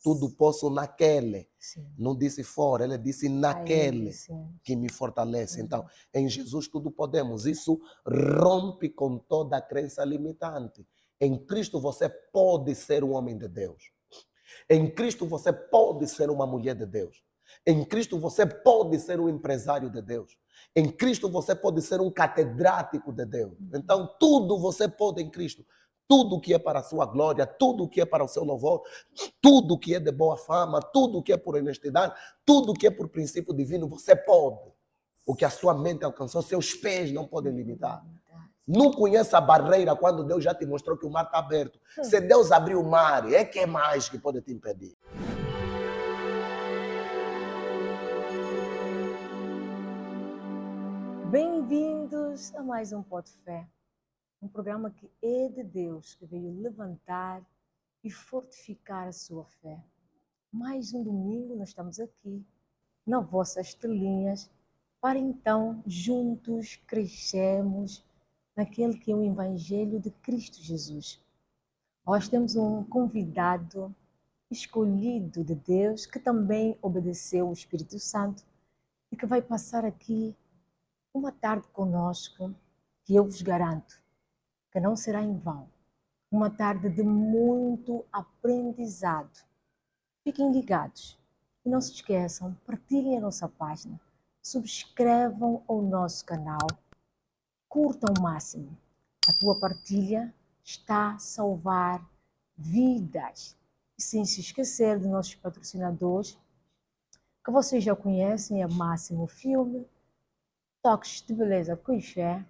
Tudo posso naquele. Sim. Não disse fora, ele disse naquele Sim. que me fortalece. Então, em Jesus tudo podemos. Isso rompe com toda a crença limitante. Em Cristo você pode ser um homem de Deus. Em Cristo você pode ser uma mulher de Deus. Em Cristo você pode ser um empresário de Deus. Em Cristo você pode ser um catedrático de Deus. Então, tudo você pode em Cristo. Tudo que é para a sua glória, tudo que é para o seu louvor, tudo que é de boa fama, tudo que é por honestidade, tudo que é por princípio divino, você pode. O que a sua mente alcançou, seus pés não podem limitar. Não conheça a barreira quando Deus já te mostrou que o mar está aberto. Se Deus abrir o mar, é que mais que pode te impedir? Bem-vindos a mais um Pó de Fé, um programa que é de Deus, que veio levantar e fortificar a sua fé. Mais um domingo nós estamos aqui, nas vossas telinhas, para então juntos crescermos naquele que é o Evangelho de Cristo Jesus. Nós temos um convidado escolhido de Deus, que também obedeceu o Espírito Santo e que vai passar aqui uma tarde conosco, que eu vos garanto que não será em vão. Uma tarde de muito aprendizado. Fiquem ligados e não se esqueçam, partilhem a nossa página, subscrevam o nosso canal, curtam o máximo. A tua partilha está a salvar vidas. E sem se esquecer de nossos patrocinadores, que vocês já conhecem, a Máximo Filme, Toques de Beleza com Fé,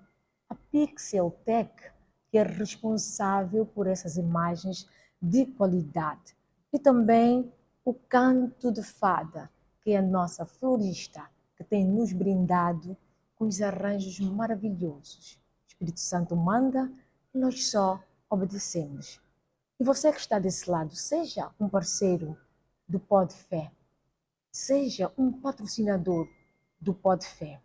a Pixel Tech, que é responsável por essas imagens de qualidade, e também o Canto de Fada, que é a nossa florista, que tem nos brindado com os arranjos maravilhosos. O Espírito Santo manda e nós só obedecemos. E você que está desse lado, seja um parceiro do Pó de Fé, seja um patrocinador do Pó de Fé.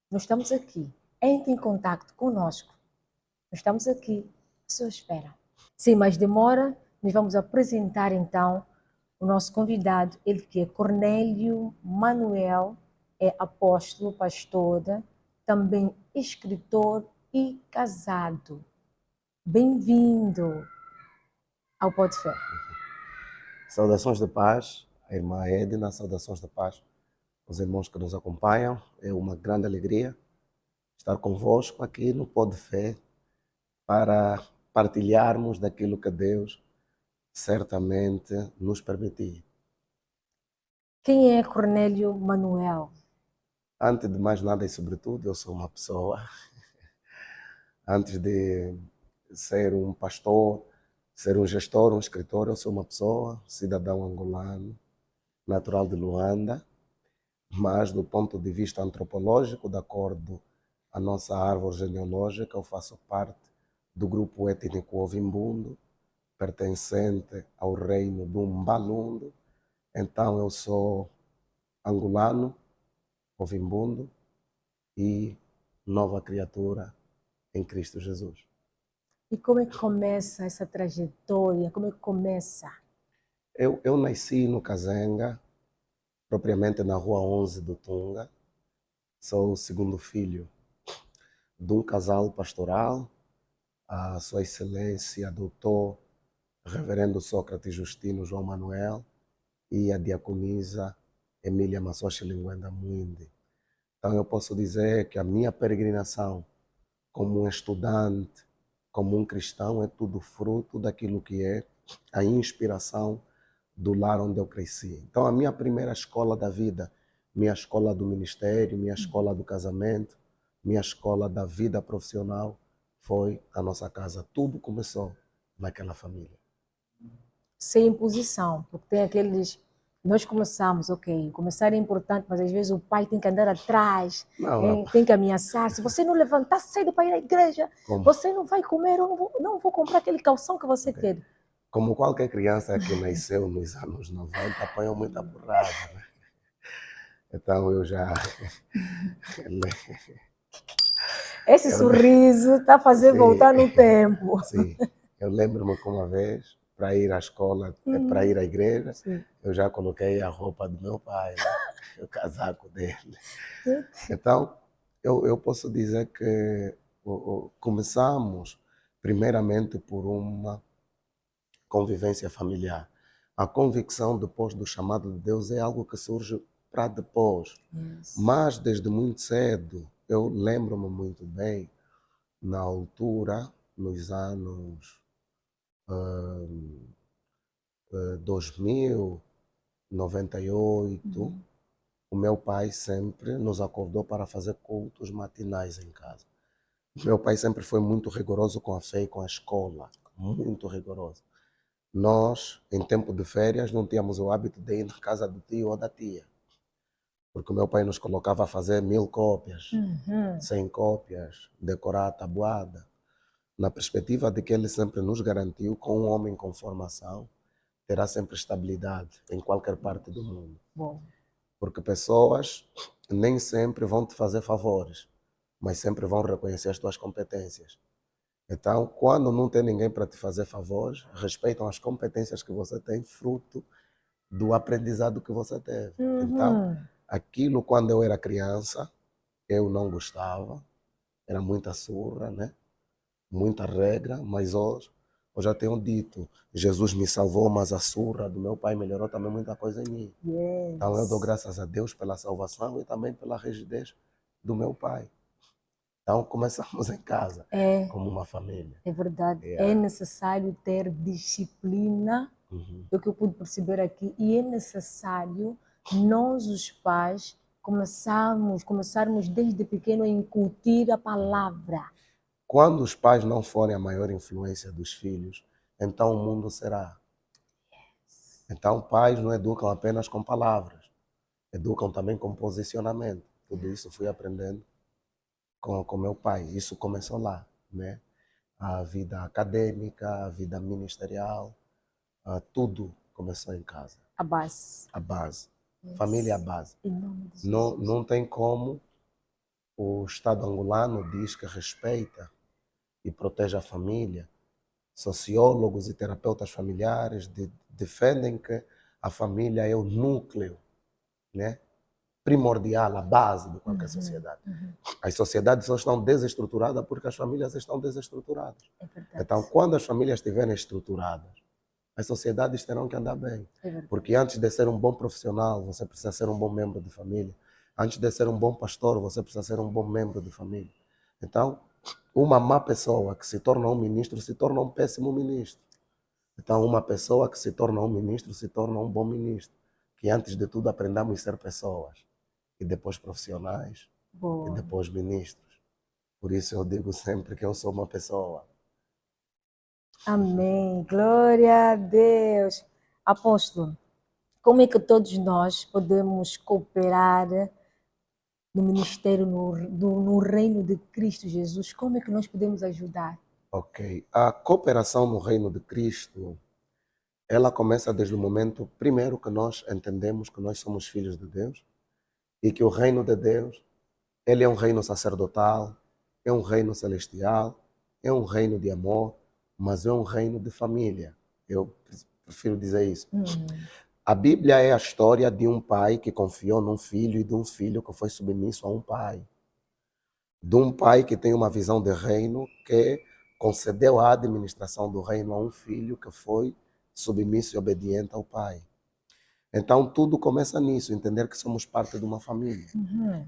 Nós estamos aqui. Entre em contato conosco. Nós estamos aqui à sua espera. Sem mais demora, nós vamos apresentar então o nosso convidado, ele que é Cornélio Manuel, é apóstolo, pastor, também escritor e casado. Bem-vindo ao Pó de Fé. Saudações de paz, a irmã Edna, saudações de paz aos irmãos que nos acompanham. É uma grande alegria estar convosco aqui no Pó de Fé para partilharmos daquilo que Deus certamente nos permitir. Quem é Cornélio Manuel? Antes de mais nada e sobretudo, eu sou uma pessoa. Antes de ser um pastor, ser um gestor, um escritor, eu sou uma pessoa, cidadão angolano, natural de Luanda, mas do ponto de vista antropológico, de acordo à nossa árvore genealógica, eu faço parte do grupo étnico Ovimbundo, pertencente ao reino do Mbalundo. Então eu sou angolano, Ovimbundo e nova criatura em Cristo Jesus. E como é que começa essa trajetória? Como é que começa? Eu nasci no Kazenga, propriamente na Rua 11 do Tunga. Sou o segundo filho de um casal pastoral. A Sua Excelência Doutor Reverendo Sócrates Justino João Manuel e a diaconisa Emília Massoche Linguenda Muinde. Então eu posso dizer que a minha peregrinação como um estudante, como um cristão, é tudo fruto daquilo que é a inspiração do lar onde eu cresci. Então a minha primeira escola da vida, minha escola do ministério, minha escola do casamento, minha escola da vida profissional foi a nossa casa. Tudo começou naquela família. Sem imposição, porque tem aqueles... Nós começamos, ok, começar é importante, mas às vezes o pai tem que andar atrás, tem que ameaçar. Se você não levantar cedo para ir à igreja, você não vai comer, eu não vou comprar aquele calção que você quer. Como qualquer criança que nasceu nos anos 90, apanhou muita porrada, né? Então eu já... Esse sorriso está a fazer voltar no tempo. Sim, eu lembro-me que uma vez, para ir à escola, para ir à igreja, Sim. eu já coloquei a roupa do meu pai, né? O casaco dele. Tudo. Então, eu posso dizer que começamos primeiramente por uma convivência familiar. A convicção depois do chamado de Deus é algo que surge para depois. Yes. Mas desde muito cedo, eu lembro-me muito bem, na altura, nos anos 2000, 98, o meu pai sempre nos acordou para fazer cultos matinais em casa. Meu pai sempre foi muito rigoroso com a fé e com a escola, muito rigoroso. Nós, em tempo de férias, não tínhamos o hábito de ir na casa do tio ou da tia, porque o meu pai nos colocava a fazer 1000 cópias, 100 cópias, decorar a tabuada, na perspectiva de que ele sempre nos garantiu que um homem com formação terá sempre estabilidade em qualquer parte do mundo. Bom. Porque pessoas nem sempre vão te fazer favores, mas sempre vão reconhecer as tuas competências. Então, quando não tem ninguém para te fazer favores, respeitam as competências que você tem, fruto do aprendizado que você teve. Então, aquilo quando eu era criança, eu não gostava, era muita surra, né? Muita regra, mas hoje eu já tenho dito, Jesus me salvou, mas a surra do meu pai melhorou também muita coisa em mim. Yes. Então eu dou graças a Deus pela salvação e também pela rigidez do meu pai. Então começamos em casa, como uma família. É verdade. Yeah. É necessário ter disciplina, é o que eu pude perceber aqui, e é necessário nós, os pais, começarmos desde pequeno a incutir a palavra. Quando os pais não forem a maior influência dos filhos, então o mundo será. Então pais não educam apenas com palavras, educam também com posicionamento. Tudo isso fui aprendendo com meu pai. Isso começou lá, né? A vida acadêmica, a vida ministerial, tudo começou em casa. A base. A base. Yes. Família é a base. Em nome de Jesus. Não tem como o Estado angolano diz que respeita e protege a família. Sociólogos e terapeutas familiares defendem que a família é o núcleo, né? Primordial, a base de qualquer sociedade. As sociedades só estão desestruturadas porque as famílias estão desestruturadas. É verdade. Então, quando as famílias estiverem estruturadas, as sociedades terão que andar bem. É verdade. Porque antes de ser um bom profissional, você precisa ser um bom membro de família. Antes de ser um bom pastor, você precisa ser um bom membro de família. Então, uma má pessoa que se torna um ministro, se torna um péssimo ministro. Então, uma pessoa que se torna um ministro, se torna um bom ministro. Que antes de tudo aprendamos a ser pessoas. E depois profissionais. Boa. E depois ministros. Por isso eu digo sempre que eu sou uma pessoa. Amém. Glória a Deus. Apóstolo, como é que todos nós podemos cooperar no ministério, no reino de Cristo Jesus? Como é que nós podemos ajudar? Ok. A cooperação no reino de Cristo, ela começa desde o momento, primeiro, que nós entendemos que nós somos filhos de Deus e que o reino de Deus, ele é um reino sacerdotal, é um reino celestial, é um reino de amor, mas é um reino de família. Eu prefiro dizer isso. A Bíblia é a história de um pai que confiou num filho e de um filho que foi submisso a um pai. De um pai que tem uma visão de reino que concedeu a administração do reino a um filho que foi submisso e obediente ao pai. Então tudo começa nisso, entender que somos parte de uma família,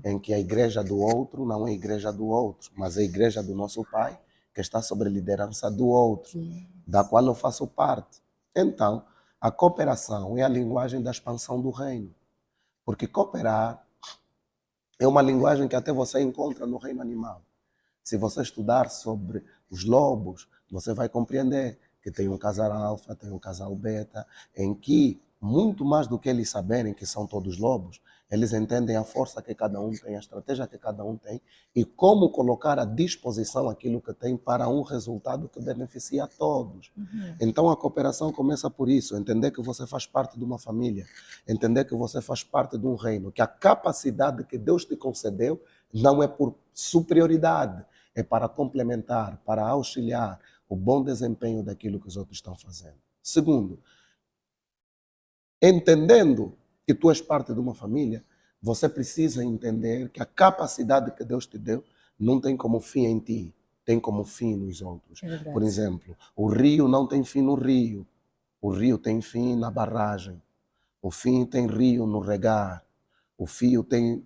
em que a igreja do outro não é a igreja do outro, mas é a igreja do nosso pai, que está sob a liderança do outro, da qual eu faço parte. Então, a cooperação é a linguagem da expansão do reino, porque cooperar é uma linguagem que até você encontra no reino animal. Se você estudar sobre os lobos, você vai compreender que tem um casal alfa, tem um casal beta, em que, muito mais do que eles saberem que são todos lobos, eles entendem a força que cada um tem, a estratégia que cada um tem e como colocar à disposição aquilo que tem para um resultado que beneficia a todos. Então a cooperação começa por isso, entender que você faz parte de uma família, entender que você faz parte de um reino, que a capacidade que Deus te concedeu não é por superioridade, é para complementar, para auxiliar o bom desempenho daquilo que os outros estão fazendo. Segundo, entendendo que tu és parte de uma família, você precisa entender que a capacidade que Deus te deu não tem como fim em ti, tem como fim nos outros. É verdade. Por exemplo, o rio não tem fim no rio, o rio tem fim na barragem, o fim tem rio no regar, o fio tem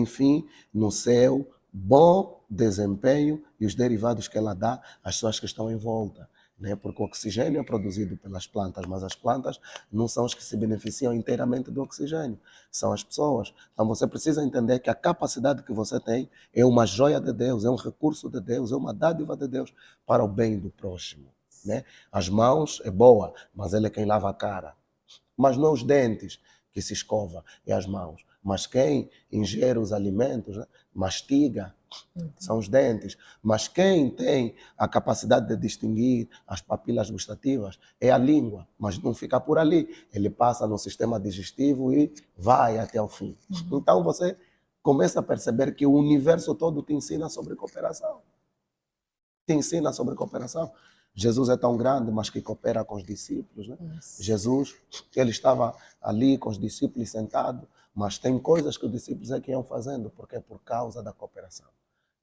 fim no seu bom desempenho e os derivados que ela dá às pessoas que estão em volta. Né? Porque o oxigênio é produzido pelas plantas, mas as plantas não são os que se beneficiam inteiramente do oxigênio, são as pessoas. Então você precisa entender que a capacidade que você tem é uma joia de Deus, é um recurso de Deus, é uma dádiva de Deus para o bem do próximo. Né? As mãos é boa, mas ele é quem lava a cara. Mas não os dentes que se escova, é as mãos. Mas quem ingere os alimentos, né, mastiga, são os dentes. Mas quem tem a capacidade de distinguir as papilas gustativas é a língua. Mas não fica por ali. Ele passa no sistema digestivo e vai até o fim. Então você começa a perceber que o universo todo te ensina sobre cooperação. Te ensina sobre cooperação. Jesus é tão grande, mas que coopera com os discípulos. Né? Jesus, ele estava ali com os discípulos sentado, mas tem coisas que os discípulos é que iam fazendo, porque é por causa da cooperação.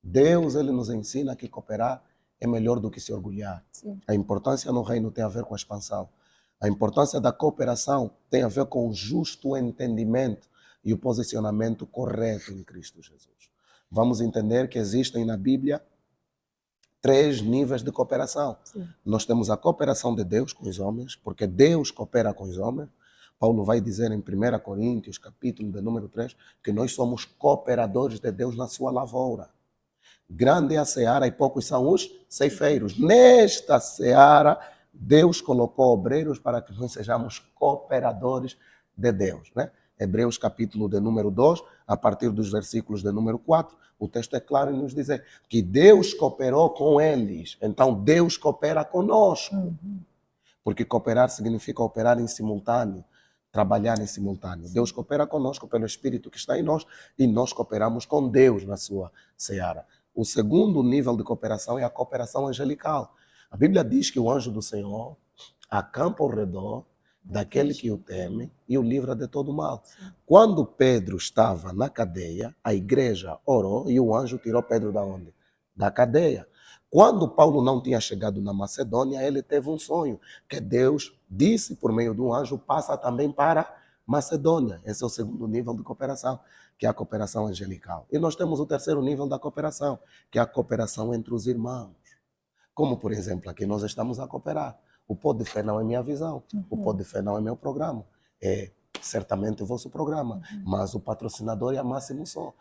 Deus, ele nos ensina que cooperar é melhor do que se orgulhar. Sim. A importância no reino tem a ver com a expansão. A importância da cooperação tem a ver com o justo entendimento e o posicionamento correto em Cristo Jesus. Vamos entender que existem na Bíblia 3 níveis de cooperação. Sim. Nós temos a cooperação de Deus com os homens, porque Deus coopera com os homens. Paulo vai dizer em 1 Coríntios, capítulo de número 3, que nós somos cooperadores de Deus na sua lavoura. Grande é a seara e poucos são os ceifeiros. Nesta seara, Deus colocou obreiros para que nós sejamos cooperadores de Deus. Né? Hebreus capítulo de número 2, a partir dos versículos de número 4, o texto é claro em nos dizer que Deus cooperou com eles. Então Deus coopera conosco. Porque cooperar significa operar em simultâneo, trabalhar em simultâneo. Deus coopera conosco pelo Espírito que está em nós e nós cooperamos com Deus na sua seara. O segundo nível de cooperação é a cooperação angelical. A Bíblia diz que o anjo do Senhor acampa ao redor daquele que o teme e o livra de todo mal. Quando Pedro estava na cadeia, a igreja orou e o anjo tirou Pedro da onde? Da cadeia. Quando Paulo não tinha chegado na Macedônia, ele teve um sonho, que Deus disse por meio do anjo, passa também para Macedônia. Esse é o segundo nível de cooperação, que é a cooperação angelical. E nós temos o terceiro nível da cooperação, que é a cooperação entre os irmãos. Como, por exemplo, aqui nós estamos a cooperar. O Pó de Fé não é minha visão, o Pó de Fé não é meu programa. É certamente o vosso programa, mas o patrocinador é a Máximo Som.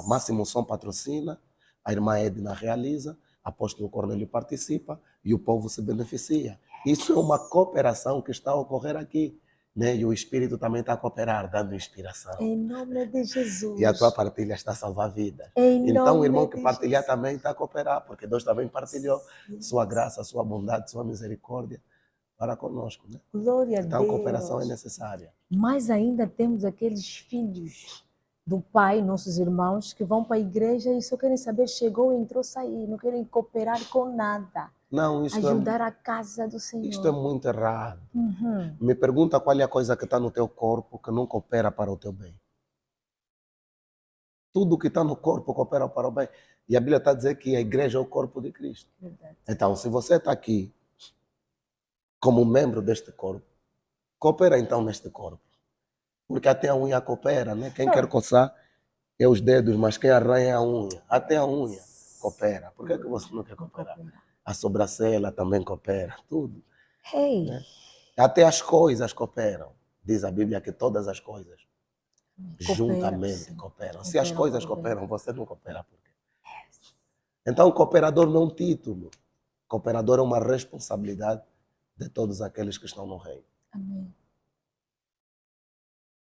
Máximo Som patrocina, a irmã Edna realiza, apóstolo Cornélio participa e o povo se beneficia. Isso é uma cooperação que está a ocorrer aqui. Né? E o Espírito também está a cooperar, dando inspiração. Em nome de Jesus. E a tua partilha está a salvar vidas. Em Então o nome irmão que de partilhar Jesus. também está a cooperar, porque Deus também partilhou sua graça, sua bondade, sua misericórdia para conosco. Né? Glória a Então a cooperação é Deus. necessária. Mas ainda temos aqueles filhos do Pai, nossos irmãos, que vão para a igreja e só querem saber, chegou, entrou, saiu, não querem cooperar com nada. Não, isso Ajudar a casa do Senhor. Isto é muito errado. Me pergunta qual é a coisa que está no teu corpo que não coopera para o teu bem. Tudo que está no corpo coopera para o bem. E a Bíblia está a dizer que a igreja é o corpo de Cristo. Verdade. Então, se você está aqui como membro deste corpo, coopera então neste corpo. Porque até a unha coopera, né? Quem quer coçar é os dedos, mas quem arranha é a unha. Até a unha coopera. Por que você não quer cooperar? A sobrancelha também coopera, tudo. Hey. Né? Até as coisas cooperam. Diz a Bíblia que todas as coisas juntamente cooperam. Se as coisas cooperam, você não coopera. Por quê? Então, cooperador não é um título. Cooperador é uma responsabilidade de todos aqueles que estão no reino. Amém.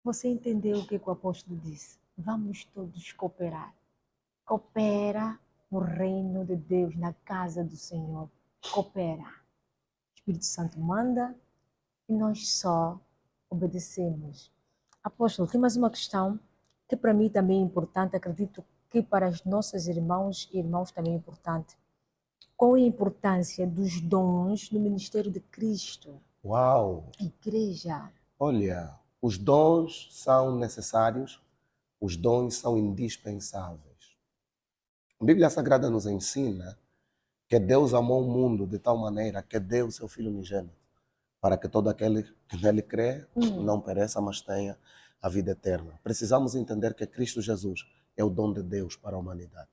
Você entendeu o que o apóstolo disse? Vamos todos cooperar. Coopera no reino de Deus, na casa do Senhor. Coopera. O Espírito Santo manda e nós só obedecemos. Apóstolo, tem mais uma questão que para mim também é importante, acredito que para os nossos irmãos e irmãos também é importante. Qual é a importância dos dons no ministério de Cristo? Uau! Igreja. Olha, os dons são necessários, os dons são indispensáveis. A Bíblia Sagrada nos ensina que Deus amou o mundo de tal maneira que deu o seu Filho unigênito, para que todo aquele que nele crê não pereça, mas tenha a vida eterna. Precisamos entender que Cristo Jesus é o dom de Deus para a humanidade.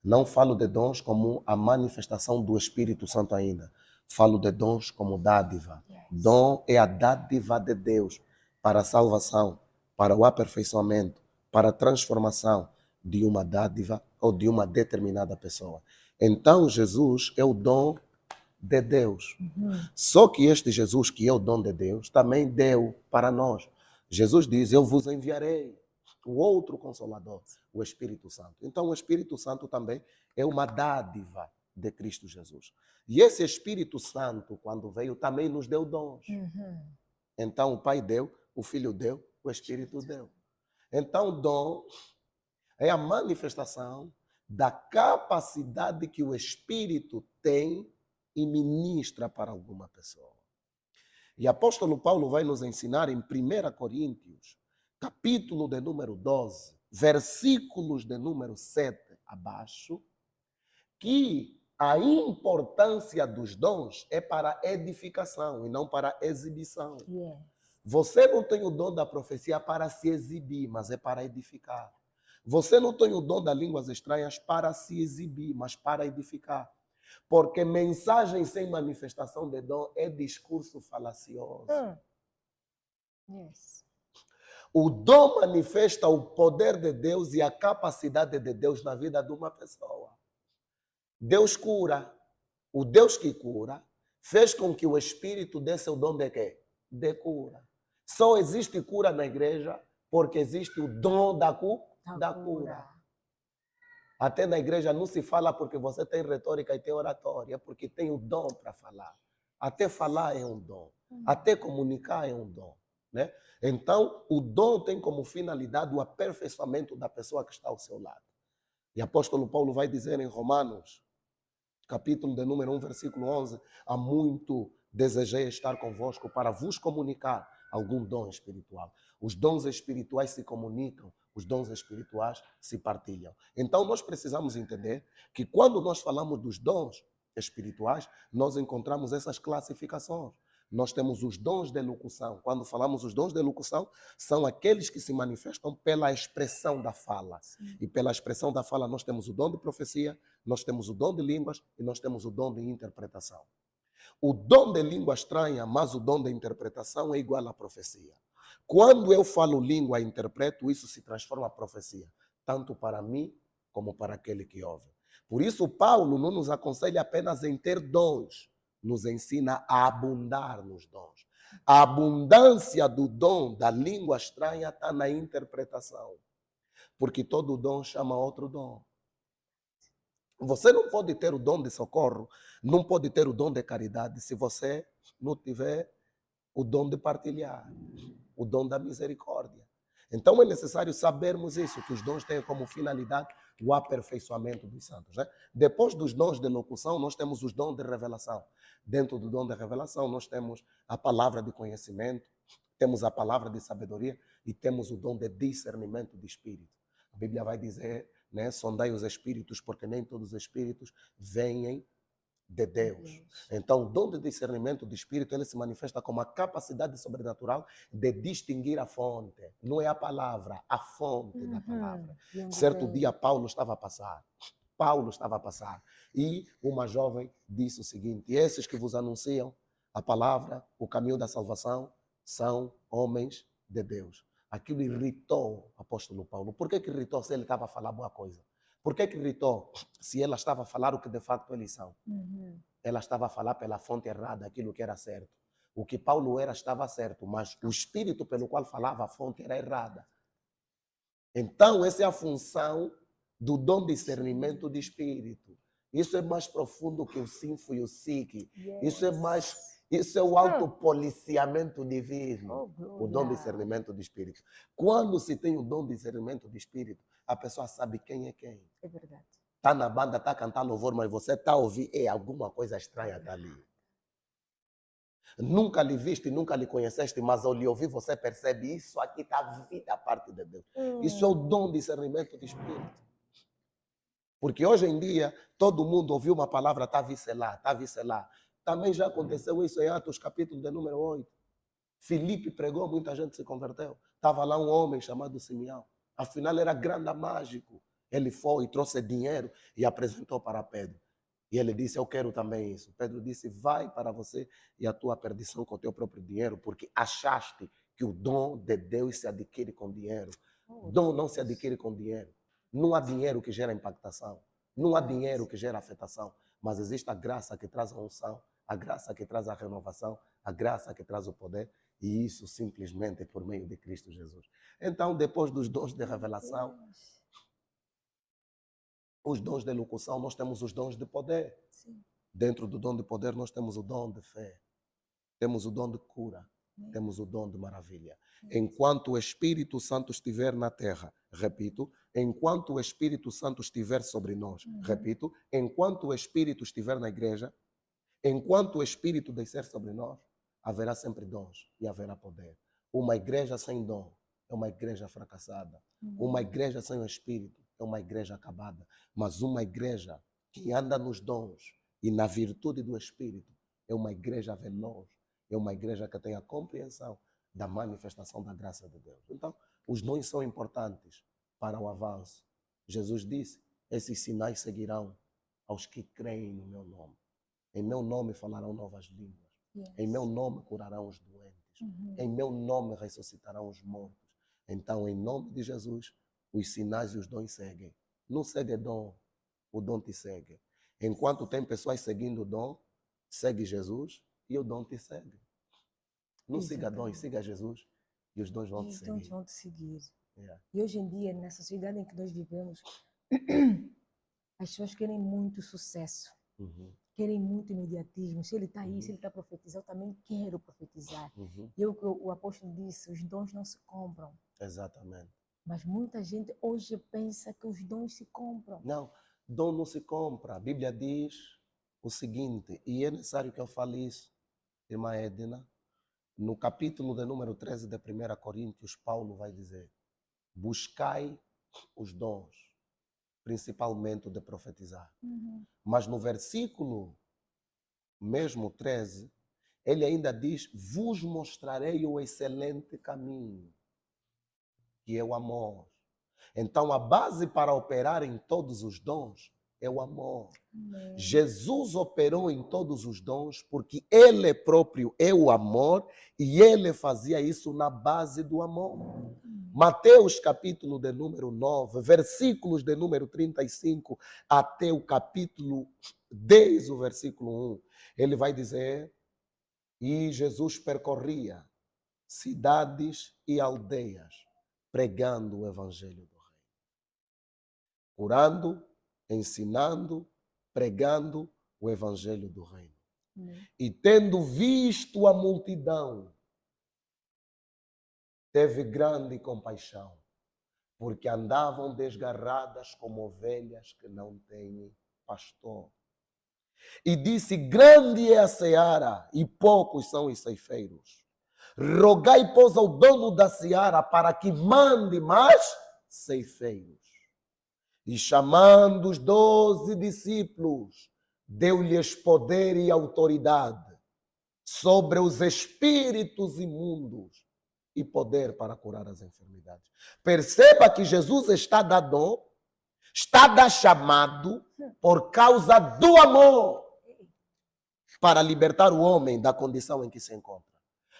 Não falo de dons como a manifestação do Espírito Santo ainda. Falo de dons como dádiva. Dom é a dádiva de Deus para a salvação, para o aperfeiçoamento, para a transformação de uma dádiva ou de uma determinada pessoa. Então, Jesus é o dom de Deus. Só que este Jesus, que é o dom de Deus, também deu para nós. Jesus diz: eu vos enviarei o outro Consolador, o Espírito Santo. Então, o Espírito Santo também é uma dádiva de Cristo Jesus. E esse Espírito Santo, quando veio, também nos deu dons. Então, o Pai deu, o Filho deu, o Espírito deu. Então, o dom é a manifestação da capacidade que o Espírito tem e ministra para alguma pessoa. E o apóstolo Paulo vai nos ensinar em 1 Coríntios, capítulo de número 12, versículos de número 7 abaixo, que a importância dos dons é para edificação e não para exibição. Você não tem o dom da profecia para se exibir, mas é para edificar. Você não tem o dom das línguas estranhas para se exibir, mas para edificar. Porque mensagem sem manifestação de dom é discurso falacioso. O dom manifesta o poder de Deus e a capacidade de Deus na vida de uma pessoa. Deus cura. O Deus que cura fez com que o Espírito desse o dom de quê? De cura. Só existe cura na igreja porque existe o dom da cura. Até na igreja não se fala porque você tem retórica e tem oratória, é porque tem o dom para falar. Até falar é um dom. Até comunicar é um dom. Né? Então, o dom tem como finalidade o aperfeiçoamento da pessoa que está ao seu lado. E o apóstolo Paulo vai dizer em Romanos, capítulo de número 1, versículo 11, há muito desejei estar convosco para vos comunicar algum dom espiritual. Os dons espirituais se comunicam, os dons espirituais se partilham. Então, nós precisamos entender que quando nós falamos dos dons espirituais, nós encontramos essas classificações. Nós temos os dons de locução. Quando falamos os dons de locução, são aqueles que se manifestam pela expressão da fala. E pela expressão da fala, nós temos o dom de profecia, nós temos o dom de línguas e nós temos o dom de interpretação. O dom de língua estranha, mas o dom de interpretação é igual à profecia. Quando eu falo língua e interpreto, isso se transforma em profecia, tanto para mim como para aquele que ouve. Por isso, Paulo não nos aconselha apenas em ter dons, nos ensina a abundar nos dons. A abundância do dom da língua estranha está na interpretação, porque todo dom chama outro dom. Você não pode ter o dom de socorro, não pode ter o dom de caridade se você não tiver o dom de partilhar, o dom da misericórdia. Então é necessário sabermos isso, que os dons têm como finalidade o aperfeiçoamento dos santos. Né? Depois dos dons de locução, nós temos os dons de revelação. Dentro do dom de revelação, nós temos a palavra de conhecimento, temos a palavra de sabedoria e temos o dom de discernimento de espírito. A Bíblia vai dizer, né, sondai os espíritos, porque nem todos os espíritos vêm de Deus. Então, o dom de discernimento de espírito, ele se manifesta como a capacidade sobrenatural de distinguir a fonte. Não é a palavra, a fonte da palavra. Certo dia, Paulo estava a passar. E uma jovem disse o seguinte: esses que vos anunciam a palavra, o caminho da salvação, são homens de Deus. Aquilo irritou o apóstolo Paulo. Por que irritou se ele estava a falar boa coisa? Por que irritou se ela estava a falar o que de fato eles são? Ela estava a falar pela fonte errada, aquilo que era certo. O que Paulo era estava certo, mas o espírito pelo qual falava a fonte era errada. Então, essa é a função do dom de discernimento de espírito. Isso é mais profundo que o sinfo e o psique. Isso é o autopoliciamento divino, o dom de discernimento de espírito. Quando se tem o dom de discernimento de espírito, a pessoa sabe quem é quem. É verdade. Está na banda, está a cantar louvor, mas você está a ouvir, alguma coisa estranha está ali. Nunca lhe viste, nunca lhe conheceste, mas ao lhe ouvir você percebe, isso aqui está vindo da parte de Deus. Isso é o dom de discernimento de espírito. Porque hoje em dia, todo mundo ouviu uma palavra, está a lá, está a lá. Também já aconteceu isso em Atos, capítulo de número 8. Filipe pregou, muita gente se converteu. Estava lá um homem chamado Simeão. Afinal, era grande mágico. Ele foi e trouxe dinheiro e apresentou para Pedro. E ele disse, eu quero também isso. Pedro disse, vai para você e a tua perdição com o teu próprio dinheiro, porque achaste que o dom de Deus se adquire com dinheiro. Dom não se adquire com dinheiro. Não há dinheiro que gera impactação. Não há dinheiro que gera afetação. Mas existe a graça que traz a unção, a graça que traz a renovação, a graça que traz o poder. E isso simplesmente é por meio de Cristo Jesus. Então, depois dos dons de revelação, os dons de elocução, nós temos os dons de poder. Sim. Dentro do dom de poder, nós temos o dom de fé. Temos o dom de cura. Temos o dom de maravilha. Enquanto o Espírito Santo estiver na terra, repito, enquanto o Espírito Santo estiver sobre nós, repito, enquanto o Espírito estiver na igreja, enquanto o Espírito descer sobre nós, haverá sempre dons e haverá poder. Uma igreja sem dom é uma igreja fracassada. Uma igreja sem o Espírito é uma igreja acabada. Mas uma igreja que anda nos dons e na virtude do Espírito é uma igreja veloz. É uma igreja que tem a compreensão da manifestação da graça de Deus. Então, os dons são importantes para o avanço. Jesus disse, esses sinais seguirão aos que creem no meu nome. Em meu nome falarão novas línguas. Em meu nome curarão os doentes. Em meu nome ressuscitarão os mortos. Então, em nome de Jesus, os sinais e os dons seguem. Não segue dom, o dom te segue. Enquanto tem pessoas seguindo o dom, segue Jesus e o dom te segue. Não siga dons, siga Jesus e os dons vão te seguir. Os dons vão te seguir. Yeah. E hoje em dia, nessa sociedade em que nós vivemos, as pessoas querem muito sucesso. Querem muito imediatismo. Se ele está aí, se ele está profetizando, eu também quero profetizar. E o apóstolo disse, os dons não se compram. Exatamente. Mas muita gente hoje pensa que os dons se compram. Não, dom não se compra. A Bíblia diz o seguinte, e é necessário que eu fale isso, irmã Edna, no capítulo de número 13 de 1 Coríntios, Paulo vai dizer, buscai os dons, principalmente o de profetizar. Mas no versículo mesmo 13, ele ainda diz, vos mostrarei o excelente caminho, que é o amor. Então, a base para operar em todos os dons é o amor. Jesus operou em todos os dons porque ele próprio é o amor e ele fazia isso na base do amor. Mateus capítulo de número 9, versículos de número 35 até o capítulo 10, o versículo 1, ele vai dizer, e Jesus percorria cidades e aldeias, pregando o evangelho do reino. Curando, ensinando, pregando o evangelho do reino. E tendo visto a multidão, teve grande compaixão, porque andavam desgarradas como ovelhas que não têm pastor. E disse, grande é a seara e poucos são os ceifeiros. Rogai, pois, ao dono da seara para que mande mais ceifeiros. E chamando os 12 discípulos, deu-lhes poder e autoridade sobre os espíritos imundos e poder para curar as enfermidades. Perceba que Jesus está dando dom, está dando chamado por causa do amor para libertar o homem da condição em que se encontra.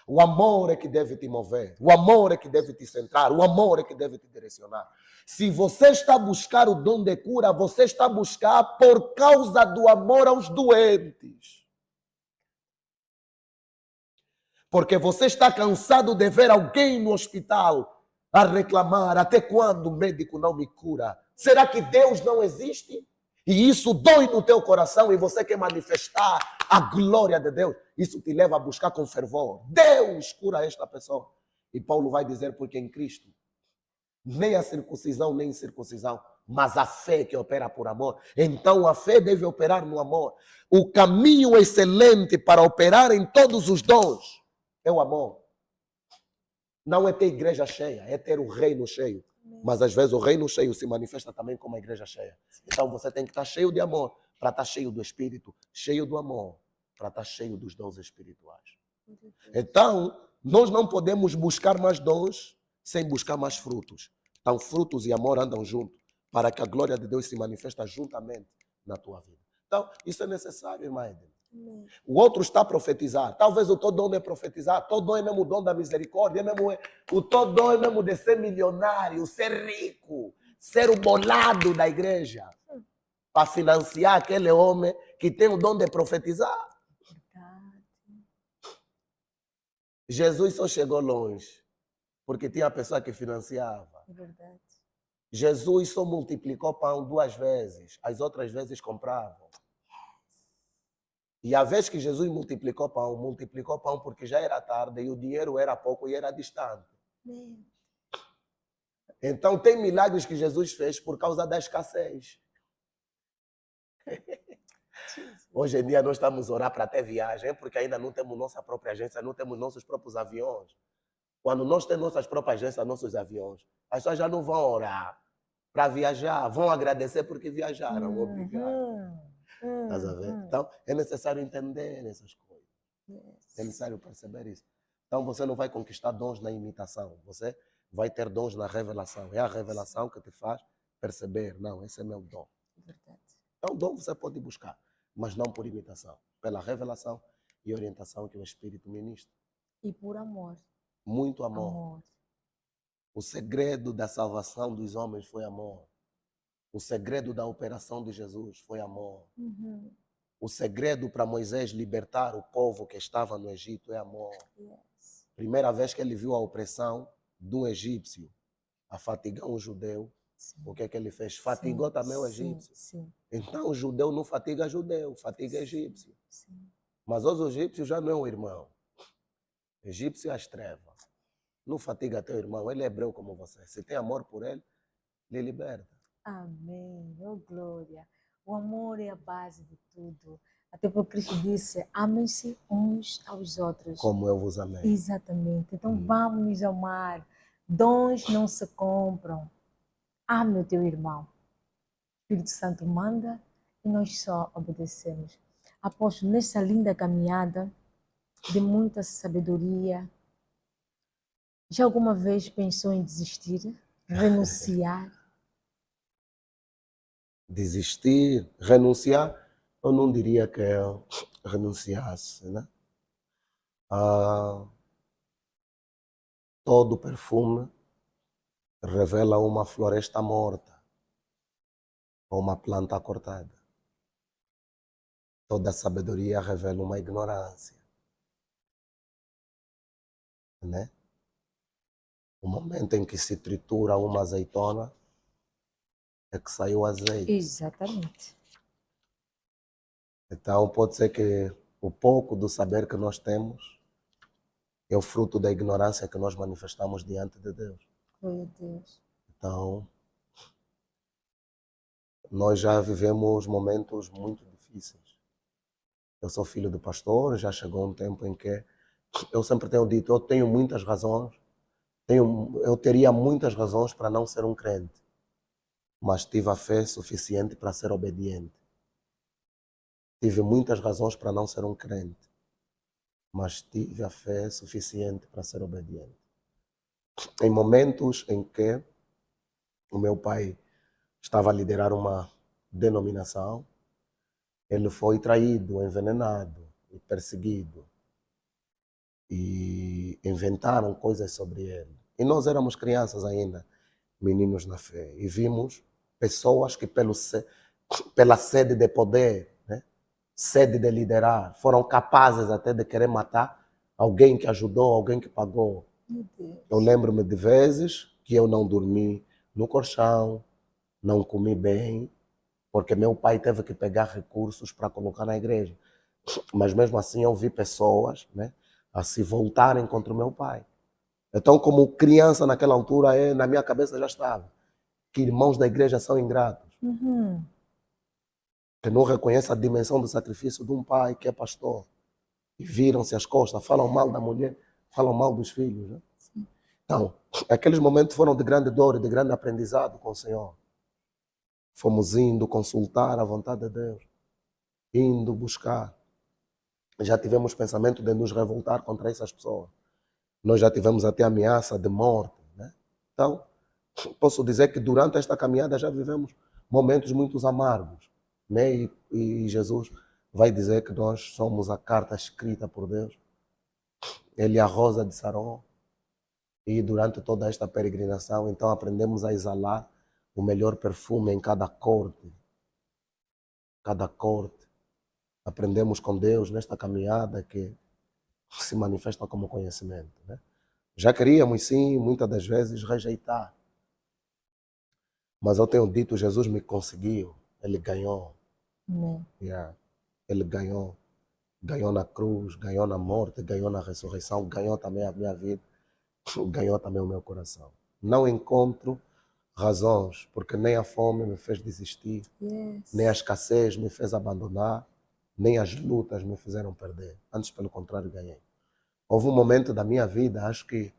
O amor é que deve te mover, o amor é que deve te centrar, o amor é que deve te direcionar. Se você está a buscar o dom de cura, você está a buscar por causa do amor aos doentes. Porque você está cansado de ver alguém no hospital a reclamar, até quando o médico não me cura? Será que Deus não existe? E isso dói no teu coração e você quer manifestar a glória de Deus. Isso te leva a buscar com fervor. Deus cura esta pessoa. E Paulo vai dizer, porque em Cristo, nem a circuncisão nem a incircuncisão mas a fé que opera por amor. Então a fé deve operar no amor. O caminho excelente para operar em todos os dons é o amor. Não é ter igreja cheia, é ter o reino cheio. Mas às vezes o reino cheio se manifesta também como a igreja cheia. Então você tem que estar cheio de amor para estar cheio do Espírito, cheio do amor para estar cheio dos dons espirituais. Então, nós não podemos buscar mais dons sem buscar mais frutos. Então, frutos e amor andam juntos para que a glória de Deus se manifeste juntamente na tua vida. Então, isso é necessário, irmã Eden. O outro está a profetizar. Talvez o teu dom é profetizar. Todo dom é mesmo o dom da misericórdia. O teu dom é mesmo de ser milionário, ser rico, ser o bolado da igreja. Para financiar aquele homem que tem o dom de profetizar. Jesus só chegou longe porque tinha a pessoa que financiava. É verdade. Jesus só multiplicou pão 2 vezes. As outras vezes compravam. E a vez que Jesus multiplicou pão porque já era tarde e o dinheiro era pouco e era distante. Então tem milagres que Jesus fez por causa da escassez. Hoje em dia nós estamos a orar para ter viagem, porque ainda não temos nossa própria agência, não temos nossos próprios aviões. Quando nós temos nossas próprias agências, nossos aviões, as pessoas já não vão orar para viajar, vão agradecer porque viajaram. Obrigado. Estás a ver? Então é necessário entender essas coisas. É necessário perceber isso. Então você não vai conquistar dons na imitação, você vai ter dons na revelação. É a revelação que te faz perceber, não, esse é meu dom. Verdade. Então, dom você pode buscar, mas não por imitação, pela revelação e orientação que o Espírito ministra. E por amor. Muito amor. O segredo da salvação dos homens foi amor. O segredo da operação de Jesus foi amor. O segredo para Moisés libertar o povo que estava no Egito é amor. Primeira vez que ele viu a opressão do egípcio a fatigar um judeu, o que é que ele fez? Fatigou também o egípcio. Então o judeu não fatiga judeu, fatiga egípcio. Mas os egípcios já não é um irmão. Egípcio é as trevas. Não fatiga teu irmão, ele é hebreu como você. Se tem amor por ele, lhe liberta. Amém. Oh, glória. O amor é a base de tudo. Até porque Cristo disse, amem-se uns aos outros. Como eu vos amei. Exatamente. Então vamos nos amar. Dons não se compram. Ame o teu irmão. O Espírito Santo manda e nós só obedecemos. Apóstolo, nessa linda caminhada de muita sabedoria, já alguma vez pensou em desistir? Renunciar? Desistir, renunciar, eu não diria que eu renunciasse, né? Todo perfume revela uma floresta morta ou uma planta cortada. Toda sabedoria revela uma ignorância, né? O momento em que se tritura uma azeitona é que sai o azeite. Exatamente. Então pode ser que o pouco do saber que nós temos é o fruto da ignorância que nós manifestamos diante de Deus. Glória a Deus. Então, nós já vivemos momentos muito difíceis. Eu sou filho do pastor, já chegou um tempo em que eu sempre tenho dito, eu tenho muitas razões, eu teria muitas razões para não ser um crente, mas tive a fé suficiente para ser obediente. Tive muitas razões para não ser um crente, mas tive a fé suficiente para ser obediente. Em momentos em que o meu pai estava a liderar uma denominação, ele foi traído, envenenado e perseguido. E inventaram coisas sobre ele. E nós éramos crianças ainda, meninos na fé. E vimos pessoas que pela sede de poder, né, sede de liderar, foram capazes até de querer matar alguém que ajudou, alguém que pagou. Eu lembro-me de vezes que eu não dormi no colchão, não comi bem, porque meu pai teve que pegar recursos para colocar na igreja. Mas mesmo assim eu vi pessoas, né, a se voltarem contra o meu pai. Então, como criança naquela altura, na minha cabeça já estava. que irmãos da igreja são ingratos, Uhum. que não reconhecem a dimensão do sacrifício de um pai que é pastor. E viram-se as costas, falam mal da mulher, falam mal dos filhos. Né? Então, aqueles momentos foram de grande dor e de grande aprendizado com o Senhor. Fomos indo consultar a vontade de Deus, indo buscar. Já tivemos pensamento de nos revoltar contra essas pessoas. Nós já tivemos até ameaça de morte. Né? Então, posso dizer que durante esta caminhada já vivemos momentos muito amargos. Né? E Jesus vai dizer que nós somos a carta escrita por Deus. Ele é a rosa de Saron. E durante toda esta peregrinação, então aprendemos a exalar o melhor perfume em cada corte. Cada corte. Aprendemos com Deus nesta caminhada que se manifesta como conhecimento. Né? Já queríamos, sim, muitas das vezes rejeitar. Mas eu tenho dito, Jesus me conseguiu. Ele ganhou. Amém. Yeah. Ele ganhou. Ganhou na cruz, ganhou na morte, ganhou na ressurreição, ganhou também a minha vida, ganhou também o meu coração. Não encontro razões, porque nem a fome me fez desistir, Yes. nem a escassez me fez abandonar, nem as lutas me fizeram perder. Antes, pelo contrário, ganhei. Houve um momento da minha vida, acho que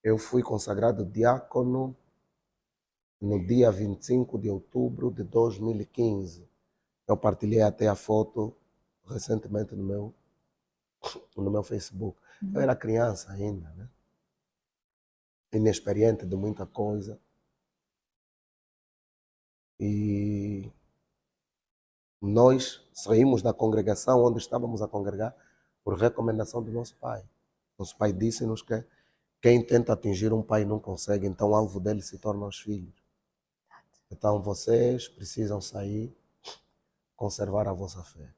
eu fui consagrado diácono no dia 25 de outubro de 2015. Eu partilhei até a foto recentemente no meu Facebook. Eu era criança ainda, né? Inexperiente de muita coisa. E nós saímos da congregação onde estávamos a congregar por recomendação do nosso pai. Nosso pai disse-nos que quem tenta atingir um pai não consegue, então o alvo dele se torna os filhos. Então vocês precisam sair, conservar a vossa fé.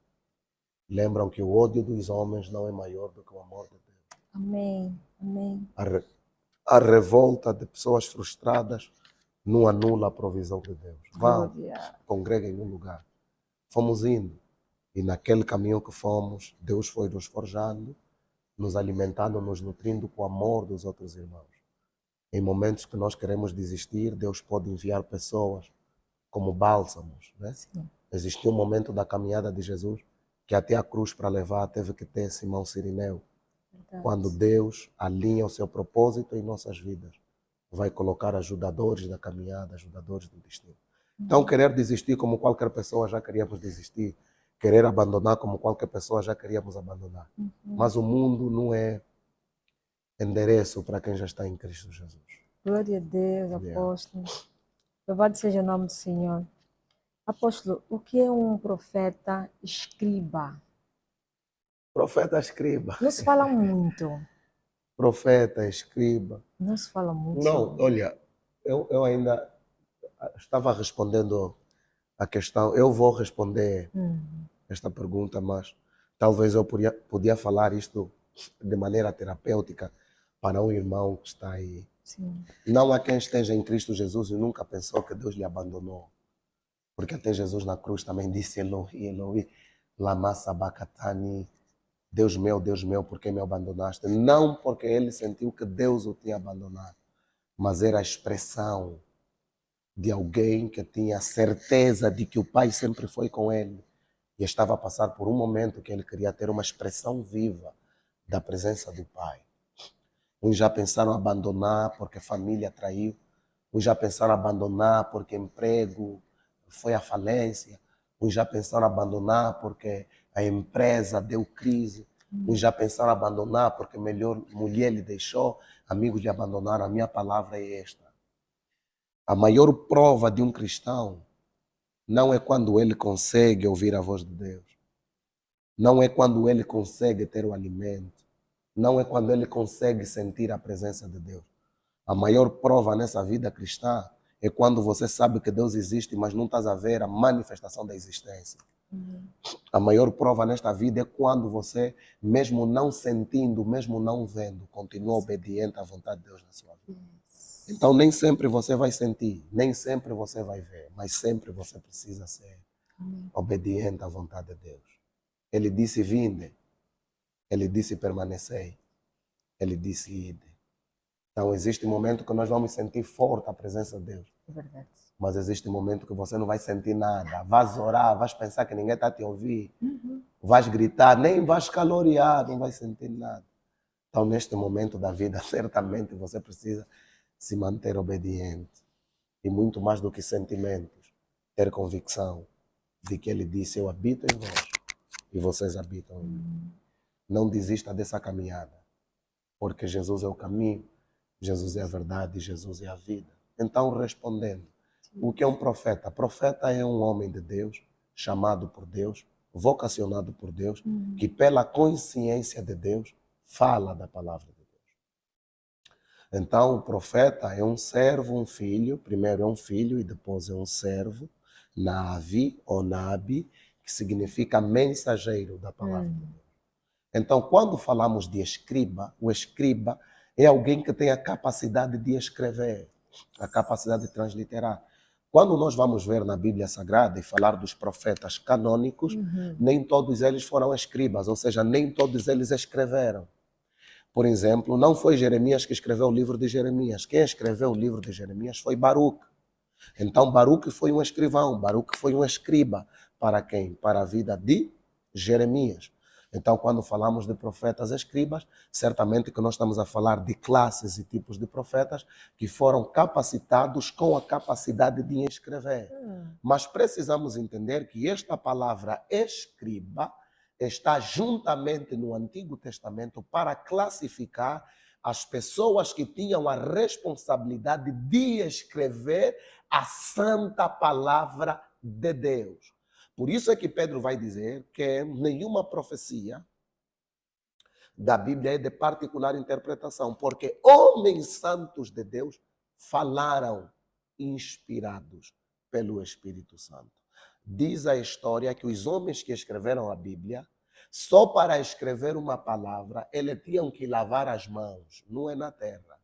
Lembram que o ódio dos homens não é maior do que o amor de Deus. Amém. Amém. A revolta de pessoas frustradas não anula a provisão de Deus. Vão, Glória. congreguem num lugar. Fomos indo. E naquele caminho que fomos, Deus foi nos forjando, nos alimentando, nos nutrindo com o amor dos outros irmãos. Em momentos que nós queremos desistir, Deus pode enviar pessoas como bálsamos. Né? Sim. Existiu um momento da caminhada de Jesus que até a cruz para levar teve que ter Simão Cirineu. Verdade. Quando Deus alinha o seu propósito em nossas vidas, vai colocar ajudadores da caminhada, ajudadores do destino. Então, querer desistir como qualquer pessoa já queríamos desistir, querer abandonar como qualquer pessoa já queríamos abandonar. Mas o mundo não é endereço para quem já está em Cristo Jesus. Glória a Deus, Yeah. apóstolo. Louvado seja o nome do Senhor. Apóstolo, o que é um profeta escriba? Profeta escriba. Não se fala muito. Profeta escriba. Não se fala muito. Não, sobre. olha, eu ainda estava respondendo a questão. Eu vou responder esta pergunta, mas talvez eu podia falar isto de maneira terapêutica para um irmão que está aí. Sim. Não há quem esteja em Cristo Jesus e nunca pensou que Deus lhe abandonou. Porque até Jesus na cruz também disse Elohi, Elohi, lama sabachthani. Deus meu, por que me abandonaste? Não porque ele sentiu que Deus o tinha abandonado, mas era a expressão de alguém que tinha certeza de que o Pai sempre foi com ele e estava a passar por um momento que ele queria ter uma expressão viva da presença do Pai. Uns já pensaram abandonar porque a família traiu, uns já pensaram abandonar porque emprego foi à falência, uns já pensaram abandonar porque a empresa deu crise, uns já pensaram abandonar porque melhor mulher lhe deixou, amigos lhe abandonaram. A minha palavra é esta. A maior prova de um cristão não é quando ele consegue ouvir a voz de Deus. Não é quando ele consegue ter o alimento. Não é quando ele consegue sentir a presença de Deus. A maior prova nessa vida cristã é quando você sabe que Deus existe, mas não estás a ver a manifestação da existência. A maior prova nesta vida é quando você, mesmo não sentindo, mesmo não vendo, continua obediente à vontade de Deus na sua vida. Então nem sempre você vai sentir, nem sempre você vai ver, mas sempre você precisa ser obediente à vontade de Deus. Ele disse vinde, ele disse permanecei, ele disse ide. Então, existe um momento que nós vamos sentir forte a presença de Deus. É verdade. Mas existe um momento que você não vai sentir nada. Vais orar, vais pensar que ninguém está a te ouvir. Vais gritar, nem vais calorear, não vais sentir nada. Então, neste momento da vida, certamente você precisa se manter obediente. E muito mais do que sentimentos, ter convicção de que Ele disse: eu habito em vós e vocês habitam em mim. Não desista dessa caminhada, porque Jesus é o caminho, Jesus é a verdade e Jesus é a vida. Então, respondendo, o que é um profeta? Profeta é um homem de Deus, chamado por Deus, vocacionado por Deus, que pela consciência de Deus fala da palavra de Deus. Então, o profeta é um servo, um filho. Primeiro é um filho e depois é um servo. Navi ou Nabi, que significa mensageiro da palavra de Deus. Então, quando falamos de escriba, o escriba é alguém que tem a capacidade de escrever, a capacidade de transliterar. Quando nós vamos ver na Bíblia Sagrada e falar dos profetas canônicos, nem todos eles foram escribas, ou seja, nem todos eles escreveram. Por exemplo, não foi Jeremias que escreveu o livro de Jeremias. Quem escreveu o livro de Jeremias foi Baruque. Então, Baruque foi um escrivão, Baruque foi um escriba. Para quem? Para a vida de Jeremias. Então, quando falamos de profetas escribas, certamente que nós estamos a falar de classes e tipos de profetas que foram capacitados com a capacidade de escrever. Mas precisamos entender que esta palavra escriba está juntamente no Antigo Testamento para classificar as pessoas que tinham a responsabilidade de escrever a santa palavra de Deus. Por isso é que Pedro vai dizer que nenhuma profecia da Bíblia é de particular interpretação, porque homens santos de Deus falaram inspirados pelo Espírito Santo. Diz a história que os homens que escreveram a Bíblia, só para escrever uma palavra, eles tinham que lavar as mãos, não é na terra,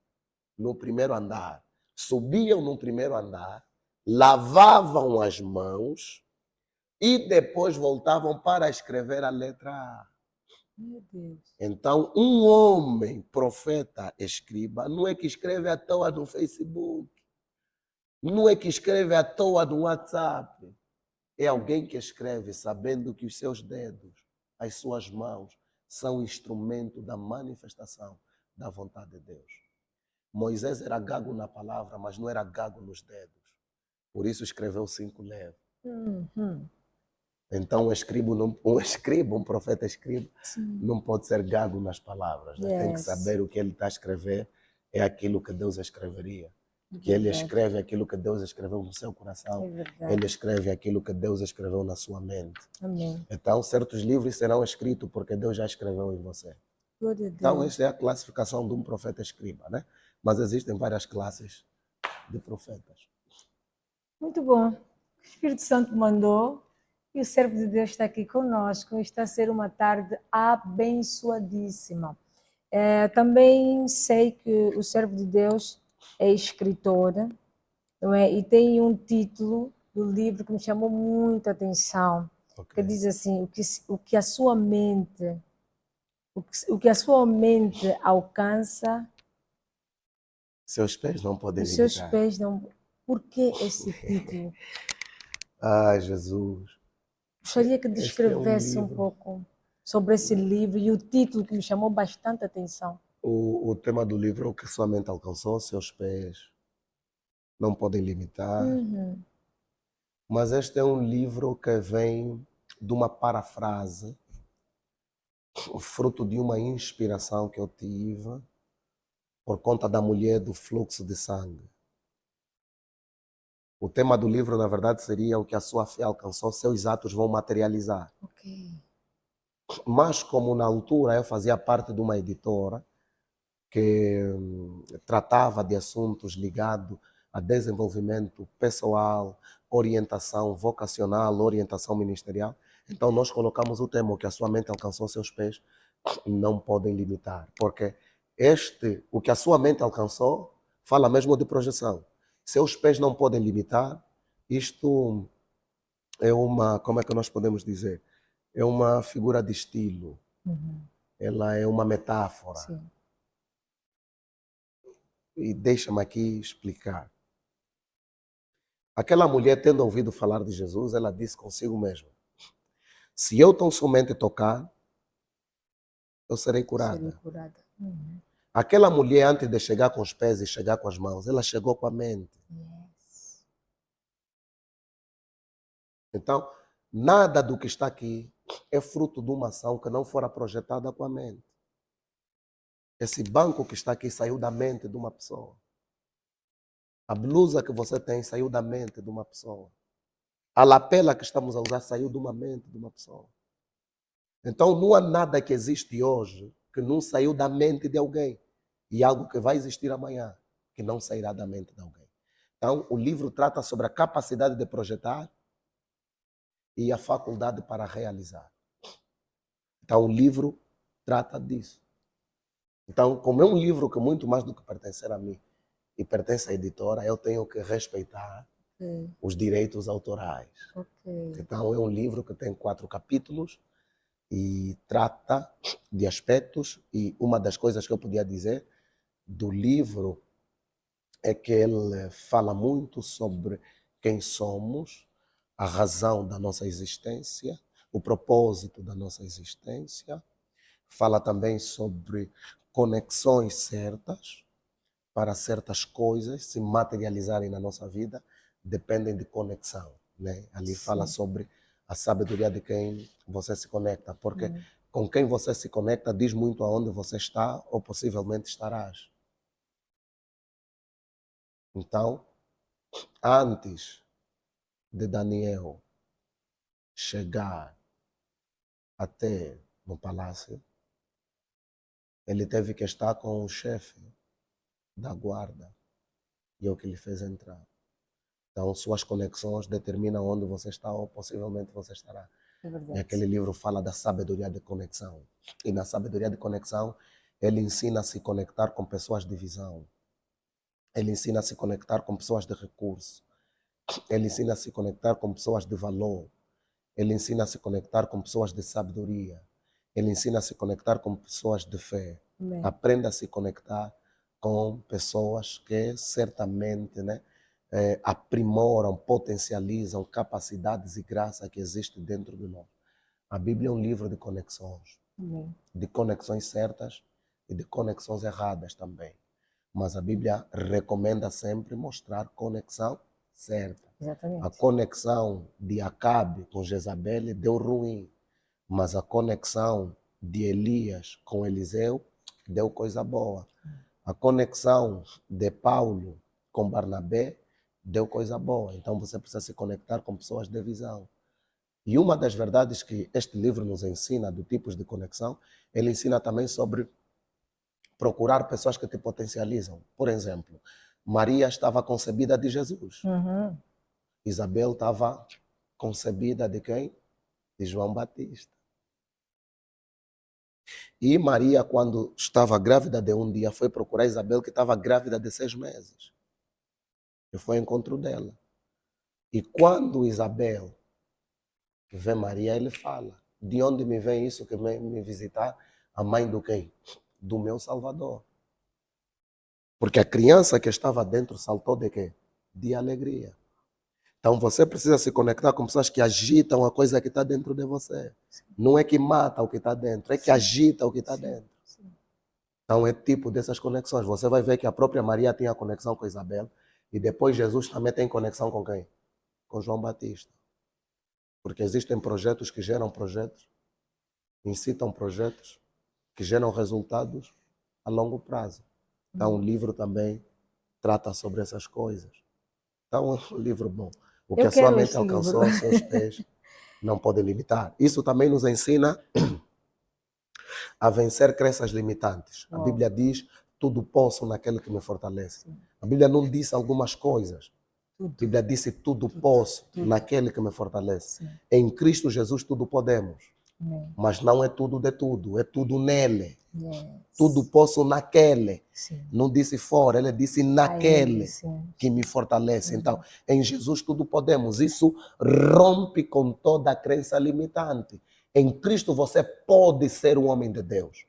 no primeiro andar. Subiam no primeiro andar, lavavam as mãos e depois voltavam para escrever a letra A. Meu Deus. Então, um homem, profeta, escriba, não é que escreve à toa no Facebook, não é que escreve à toa no WhatsApp. É alguém que escreve sabendo que os seus dedos, as suas mãos, são instrumento da manifestação da vontade de Deus. Moisés era gago na palavra, mas não era gago nos dedos. Por isso escreveu 5 livros. Então um profeta escriba, não pode ser gago nas palavras. Né? Tem que saber o que ele está a escrever, é aquilo que Deus escreveria. Que ele escreve aquilo que Deus escreveu no seu coração. Ele escreve aquilo que Deus escreveu na sua mente. Amém. Então, certos livros serão escritos porque Deus já escreveu em você. Glória a Deus. Então, esta é a classificação de um profeta escriba, né? Mas existem várias classes de profetas. Muito bom. O Espírito Santo mandou e o servo de Deus está aqui conosco. Está a ser uma tarde abençoadíssima. Também sei que o servo de Deus é escritora, não é? E tem um título do livro que me chamou muita atenção, que diz assim: o que a sua mente alcança, seus pés não podem os seus limitar. pés não. Por que esse título? Ai, Jesus. Gostaria que descrevesse um pouco sobre esse livro e o título que me chamou bastante atenção. O tema do livro é o que sua mente alcançou, seus pés não podem limitar. Mas este é um livro que vem de uma parafrase, fruto de uma inspiração que eu tive por conta da mulher do fluxo de sangue. O tema do livro, na verdade, seria o que a sua fé alcançou, seus atos vão materializar. Mas como na altura eu fazia parte de uma editora que tratava de assuntos ligados a desenvolvimento pessoal, orientação vocacional, orientação ministerial, então nós colocamos o tema: o que a sua mente alcançou, seus pés não podem limitar. Porque o que a sua mente alcançou, fala mesmo de projeção. Seus pés não podem limitar. Isto é uma, como é que nós podemos dizer? É uma figura de estilo. Ela é uma metáfora. Sim. E deixa-me aqui explicar. Aquela mulher, tendo ouvido falar de Jesus, ela disse consigo mesma: se eu tão somente tocar, eu serei curada. Seria curada. Aquela mulher, antes de chegar com os pés e chegar com as mãos, ela chegou com a mente. Yes. Então, nada do que está aqui é fruto de uma ação que não fora projetada com a mente. Esse banco que está aqui saiu da mente de uma pessoa. A blusa que você tem saiu da mente de uma pessoa. A lapela que estamos a usar saiu de uma mente de uma pessoa. Então, não há nada que existe hoje que não saiu da mente de alguém. E algo que vai existir amanhã, que não sairá da mente de alguém. Então, o livro trata sobre a capacidade de projetar e a faculdade para realizar. Então, o livro trata disso. Então, como é um livro que muito mais do que pertencer a mim e pertence à editora, eu tenho que respeitar os direitos autorais. Então, é um livro que tem 4 capítulos e trata de aspectos, e uma das coisas que eu podia dizer do livro é que ele fala muito sobre quem somos, a razão da nossa existência, o propósito da nossa existência. Fala também sobre conexões certas para certas coisas se materializarem na nossa vida, dependem de conexão, né? Ali fala sobre a sabedoria de quem você se conecta, porque com quem você se conecta diz muito aonde você está ou possivelmente estarás. Então, antes de Daniel chegar até no palácio, ele teve que estar com o chefe da guarda, e é o que lhe fez entrar. Então, suas conexões determinam onde você está ou possivelmente você estará. E aquele livro fala da sabedoria de conexão. E na sabedoria de conexão, ele ensina a se conectar com pessoas de visão. Ele ensina a se conectar com pessoas de recurso. Ele ensina a se conectar com pessoas de valor. Ele ensina a se conectar com pessoas de sabedoria. Ele ensina a se conectar com pessoas de fé. Aprenda a se conectar com pessoas que certamente, né, aprimoram, potencializam capacidades e graça que existem dentro de nós. A Bíblia é um livro de conexões. De conexões certas e de conexões erradas também. Mas a Bíblia recomenda sempre mostrar conexão certa. Exatamente. A conexão de Acabe com Jezabel deu ruim, mas a conexão de Elias com Eliseu deu coisa boa. A conexão de Paulo com Barnabé deu coisa boa. Então você precisa se conectar com pessoas de visão. E uma das verdades que este livro nos ensina, do tipos de conexão, ele ensina também sobre procurar pessoas que te potencializam. Por exemplo, Maria estava concebida de Jesus. Isabel estava concebida de quem? De João Batista. E Maria, quando estava grávida de um dia, foi procurar Isabel, que estava grávida de 6 meses. E foi ao encontro dela. E quando Isabel vê Maria, ele fala: de onde me vem isso que vem me visitar? A mãe do quem? Do meu Salvador. Porque a criança que estava dentro saltou de quê? De alegria. Então você precisa se conectar com pessoas que agitam a coisa que está dentro de você. Não é que mata o que está dentro, é que agita o que está dentro. Então é tipo dessas conexões. Você vai ver que a própria Maria tinha conexão com Isabel e depois Jesus também tem conexão com quem? Com João Batista. Porque existem projetos que geram projetos, incitam projetos que geram resultados a longo prazo. Então o livro também trata sobre essas coisas. Então é um livro bom. O que a sua mente alcançou, os seus pés não podem limitar. Isso também nos ensina a vencer crenças limitantes. A Bíblia diz: tudo posso naquele que me fortalece. A Bíblia não disse algumas coisas. A Bíblia disse: tudo posso naquele que me fortalece. Em Cristo Jesus tudo podemos. Mas não é tudo de tudo, é tudo nele. Tudo posso naquele. Não disse fora, ele disse naquele que me fortalece. Então, em Jesus tudo podemos. Isso rompe com toda a crença limitante. Em Cristo você pode ser um homem de Deus.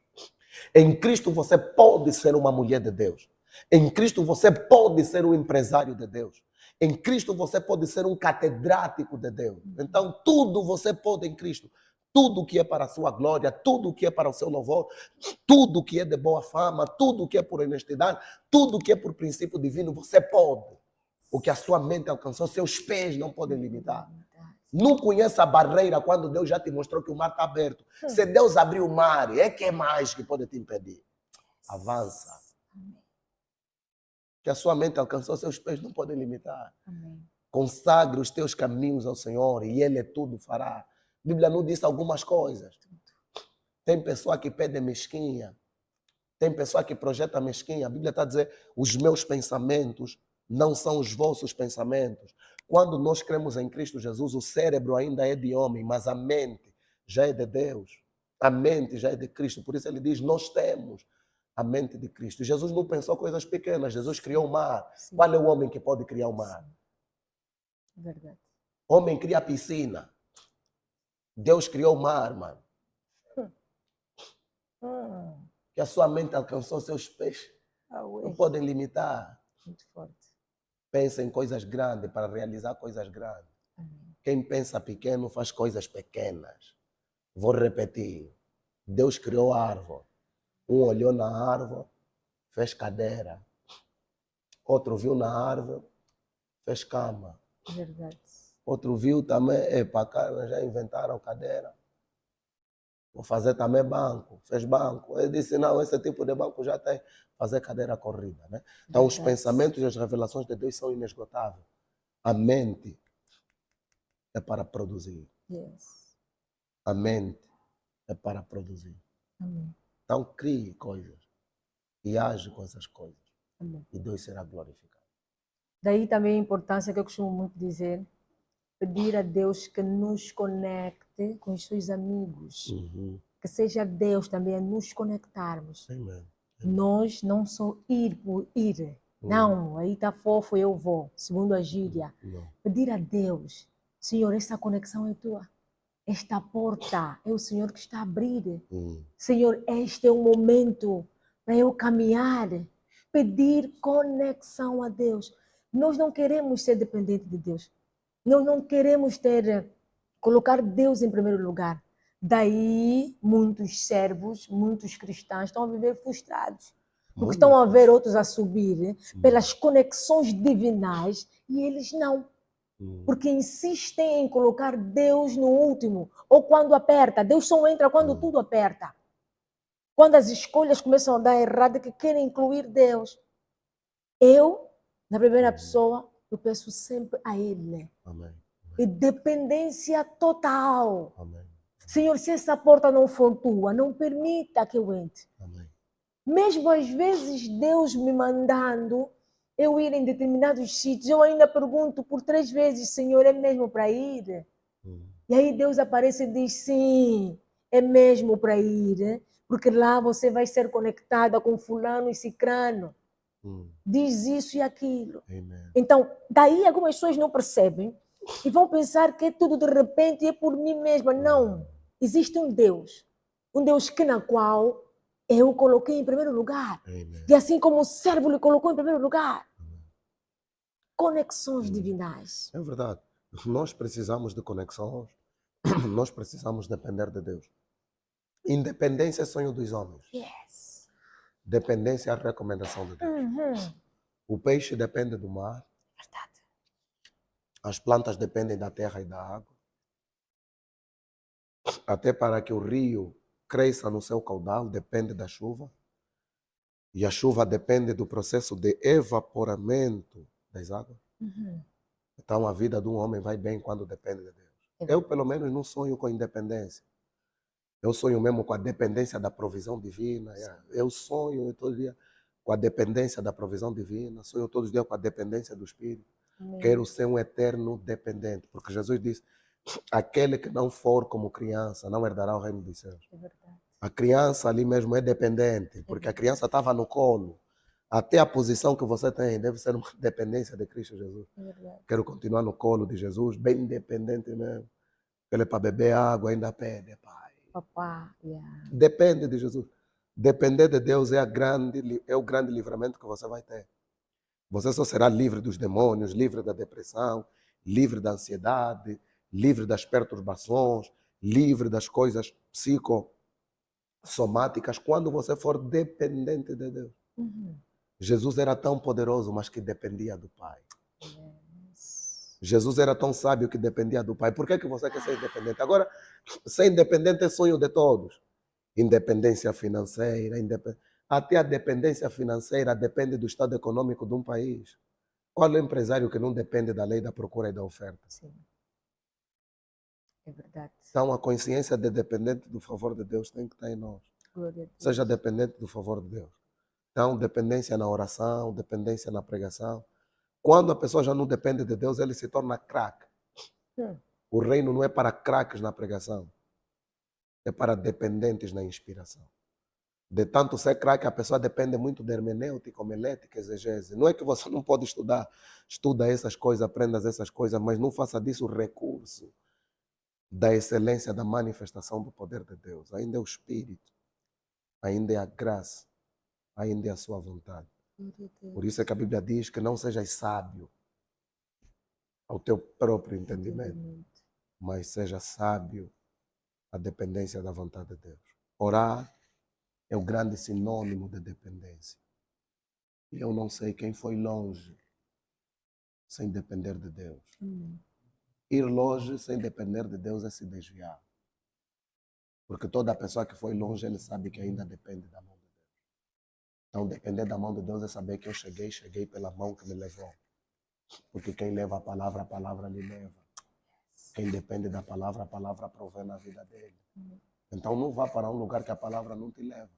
Em Cristo você pode ser uma mulher de Deus. Em Cristo você pode ser um empresário de Deus. Em Cristo você pode ser um catedrático de Deus. Então tudo você pode em Cristo. Tudo que é para a sua glória, tudo que é para o seu louvor, tudo que é de boa fama, tudo que é por honestidade, tudo que é por princípio divino, você pode. O que a sua mente alcançou, seus pés não podem limitar. Não conheça a barreira quando Deus já te mostrou que o mar está aberto. Se Deus abrir o mar, é que mais que pode te impedir? Avança. Que a sua mente alcançou, seus pés não podem limitar. Amém. Consagre os teus caminhos ao Senhor e Ele tudo fará. A Bíblia não diz algumas coisas. Tem pessoa que pede mesquinha. Tem pessoa que projeta mesquinha. A Bíblia está a dizer, os meus pensamentos não são os vossos pensamentos. Quando nós cremos em Cristo Jesus, o cérebro ainda é de homem, mas a mente já é de Deus. A mente já é de Cristo. Por isso ele diz, nós temos a mente de Cristo. Jesus não pensou coisas pequenas. Jesus criou o mar. Sim. Qual é o homem que pode criar o mar? Verdade. Homem cria a piscina. Deus criou o mar, mano. Que a sua mente alcançou seus pés. Não podem limitar. Muito forte. Pensa em coisas grandes para realizar coisas grandes. Amém. Quem pensa pequeno faz coisas pequenas. Vou repetir. Deus criou a árvore. Um olhou na árvore, fez cadeira. Outro viu na árvore, fez cama. Verdade. Outro viu também, para cá já inventaram cadeira. Vou fazer também banco, fez banco. Ele disse, não, esse tipo de banco já tem. Fazer cadeira corrida, né? Então os pensamentos e as revelações de Deus são inesgotáveis. A mente é para produzir. Yes. A mente é para produzir. Amém. Então crie coisas e age com essas coisas. Amém. E Deus será glorificado. Daí também a importância que eu costumo muito dizer, pedir a Deus que nos conecte com os seus amigos. Que seja Deus também a nos conectarmos. Amen. Nós não só ir por ir. Não, aí está fofo, eu vou. Segundo a gíria. Não. Pedir a Deus, Senhor, esta conexão é tua. Esta porta é o Senhor que está a abrir. Senhor, este é o momento para eu caminhar. Pedir conexão a Deus. Nós não queremos ser dependentes de Deus. Nós não queremos colocar Deus em primeiro lugar. Daí, muitos servos, muitos cristãos estão a viver frustrados. Porque estão a ver outros a subir pelas conexões divinais e eles não. Porque insistem em colocar Deus no último. Ou quando aperta. Deus só entra quando tudo aperta. Quando as escolhas começam a dar errado, que querem incluir Deus. Eu, na primeira pessoa, eu peço sempre a Ele. Amém. E dependência total. Amém. Senhor, se essa porta não for tua, não permita que eu entre. Amém. Mesmo às vezes Deus me mandando eu ir em determinados sítios, eu ainda pergunto por 3 vezes, Senhor, é mesmo para ir? E aí Deus aparece e diz, sim, é mesmo para ir, porque lá você vai ser conectada com fulano e cicrano. Diz isso e aquilo. Amen. Então, daí algumas pessoas não percebem e vão pensar que é tudo de repente e é por mim mesma. Não. Existe um Deus que na qual eu coloquei em primeiro lugar. Amen. E assim como o servo lhe colocou em primeiro lugar. Conexões divinais. É verdade. Nós precisamos de conexões. Nós precisamos depender de Deus. Independência é sonho dos homens. Yes. Dependência é a recomendação de Deus. O peixe depende do mar. Verdade. As plantas dependem da terra e da água. Até para que o rio cresça no seu caudal, depende da chuva. E a chuva depende do processo de evaporamento das águas. Então a vida de um homem vai bem quando depende de Deus. Eu, pelo menos, não sonho com independência. Eu sonho mesmo com a dependência da provisão divina. Eu sonho todo dia com a dependência da provisão divina. Sonho todos os dias com a dependência do Espírito. Quero ser um eterno dependente. Porque Jesus disse, aquele que não for como criança não herdará o reino dos céus. É verdade. A criança ali mesmo é dependente. Porque a criança estava no colo. Até a posição que você tem deve ser uma dependência de Cristo Jesus. É verdade. Quero continuar no colo de Jesus, bem dependente mesmo. Ele para beber água ainda pede, pai. Papá, yeah. Depende de Jesus. Depender de Deus é o grande livramento que você vai ter. Você só será livre dos demônios, livre da depressão, livre da ansiedade, livre das perturbações, livre das coisas psicossomáticas quando você for dependente de Deus. Uhum. Jesus era tão poderoso, mas que dependia do Pai. Yes. Jesus era tão sábio que dependia do Pai. Por que você quer ser independente? Agora, ser independente é sonho de todos. Independência financeira, até a dependência financeira depende do estado econômico de um país. Qual é o empresário que não depende da lei da procura e da oferta? Sim. É verdade. Então, a consciência de dependente do favor de Deus tem que estar em nós. Glória a Deus. Seja dependente do favor de Deus. Então, dependência na oração, dependência na pregação. Quando a pessoa já não depende de Deus, ele se torna craque. O reino não é para craques na pregação. É para dependentes na inspiração. De tanto ser craque, a pessoa depende muito de hermenêutica, homilética, exegese. Não é que você não pode estudar. Estuda essas coisas, aprenda essas coisas, mas não faça disso recurso da excelência da manifestação do poder de Deus. Ainda é o Espírito, ainda é a graça, ainda é a sua vontade. Por isso é que a Bíblia diz que não sejas sábio ao teu próprio entendimento, mas seja sábio à dependência da vontade de Deus. Orar é o grande sinônimo de dependência. E eu não sei quem foi longe sem depender de Deus. Ir longe sem depender de Deus é se desviar. Porque toda pessoa que foi longe, ele sabe que ainda depende da mão de Deus. Então, depender da mão de Deus é saber que eu cheguei pela mão que me levou. Porque quem leva a palavra lhe leva. Quem depende da palavra, a palavra provém na vida dele. Então, não vá para um lugar que a palavra não te leva.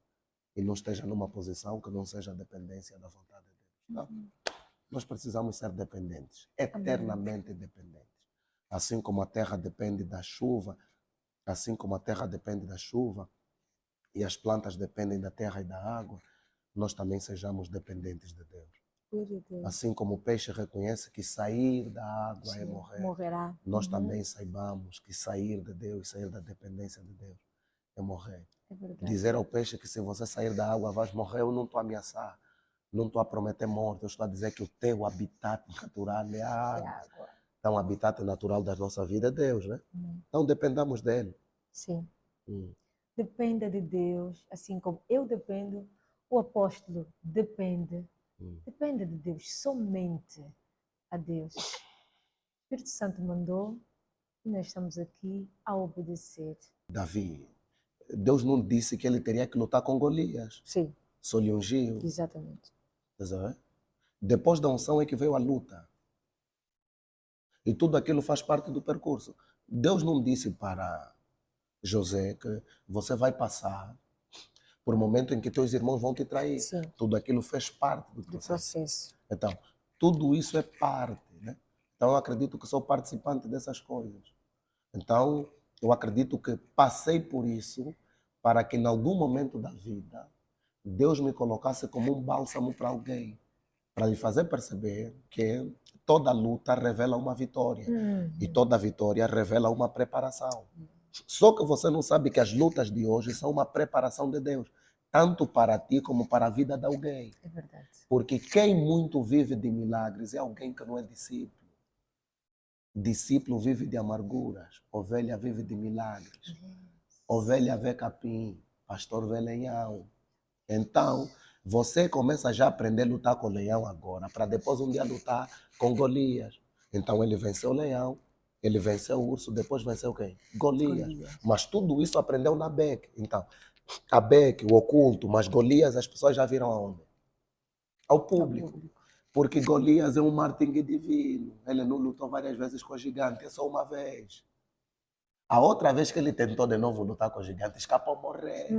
E não esteja numa posição que não seja dependência da vontade de Deus. Não. Nós precisamos ser dependentes, eternamente dependentes. Assim como a terra depende da chuva, e as plantas dependem da terra e da água, nós também sejamos dependentes de Deus. Assim como o peixe reconhece que sair da água é morrer, nós também saibamos que sair de Deus, sair da dependência de Deus é morrer. Dizer ao peixe que se você sair da água vais morrer, eu não estou a ameaçar, não estou a prometer morte, eu estou a dizer que o teu habitat natural é a água. Então, o habitat natural da nossa vida é Deus, né? Então, dependamos dele. Sim. Dependa de Deus, assim como eu dependo, o apóstolo depende. Depende de Deus, somente a Deus. O Espírito Santo mandou e nós estamos aqui a obedecer. Davi, Deus não disse que ele teria que lutar com Golias. Sim. Só lhe ungiu. Exatamente. Depois da unção é que veio a luta. E tudo aquilo faz parte do percurso. Deus não disse para José que você vai passar por um momento em que teus irmãos vão te trair. Sim. Tudo aquilo fez parte do processo. Então, tudo isso é parte. Né? Então, eu acredito que sou participante dessas coisas. Então, eu acredito que passei por isso para que, em algum momento da vida, Deus me colocasse como um bálsamo para alguém, para lhe fazer perceber que toda luta revela uma vitória e toda vitória revela uma preparação. Só que você não sabe que as lutas de hoje são uma preparação de Deus, tanto para ti como para a vida de alguém. É verdade. Porque quem muito vive de milagres é alguém que não é discípulo. Discípulo vive de amarguras, ovelha vive de milagres. Ovelha vê capim, pastor vê leão. Então, você começa já a aprender a lutar com o leão agora, para depois um dia lutar com Golias. Então, ele venceu o leão, ele venceu o urso, depois venceu quem? Golias. Mas tudo isso aprendeu na BEC. Então, a BEC, o oculto, mas Golias as pessoas já viram aonde? Ao público. Porque Golias é um martingue divino. Ele não lutou várias vezes com o gigante, é só uma vez. A outra vez que ele tentou de novo lutar com o gigante, escapou a morrer.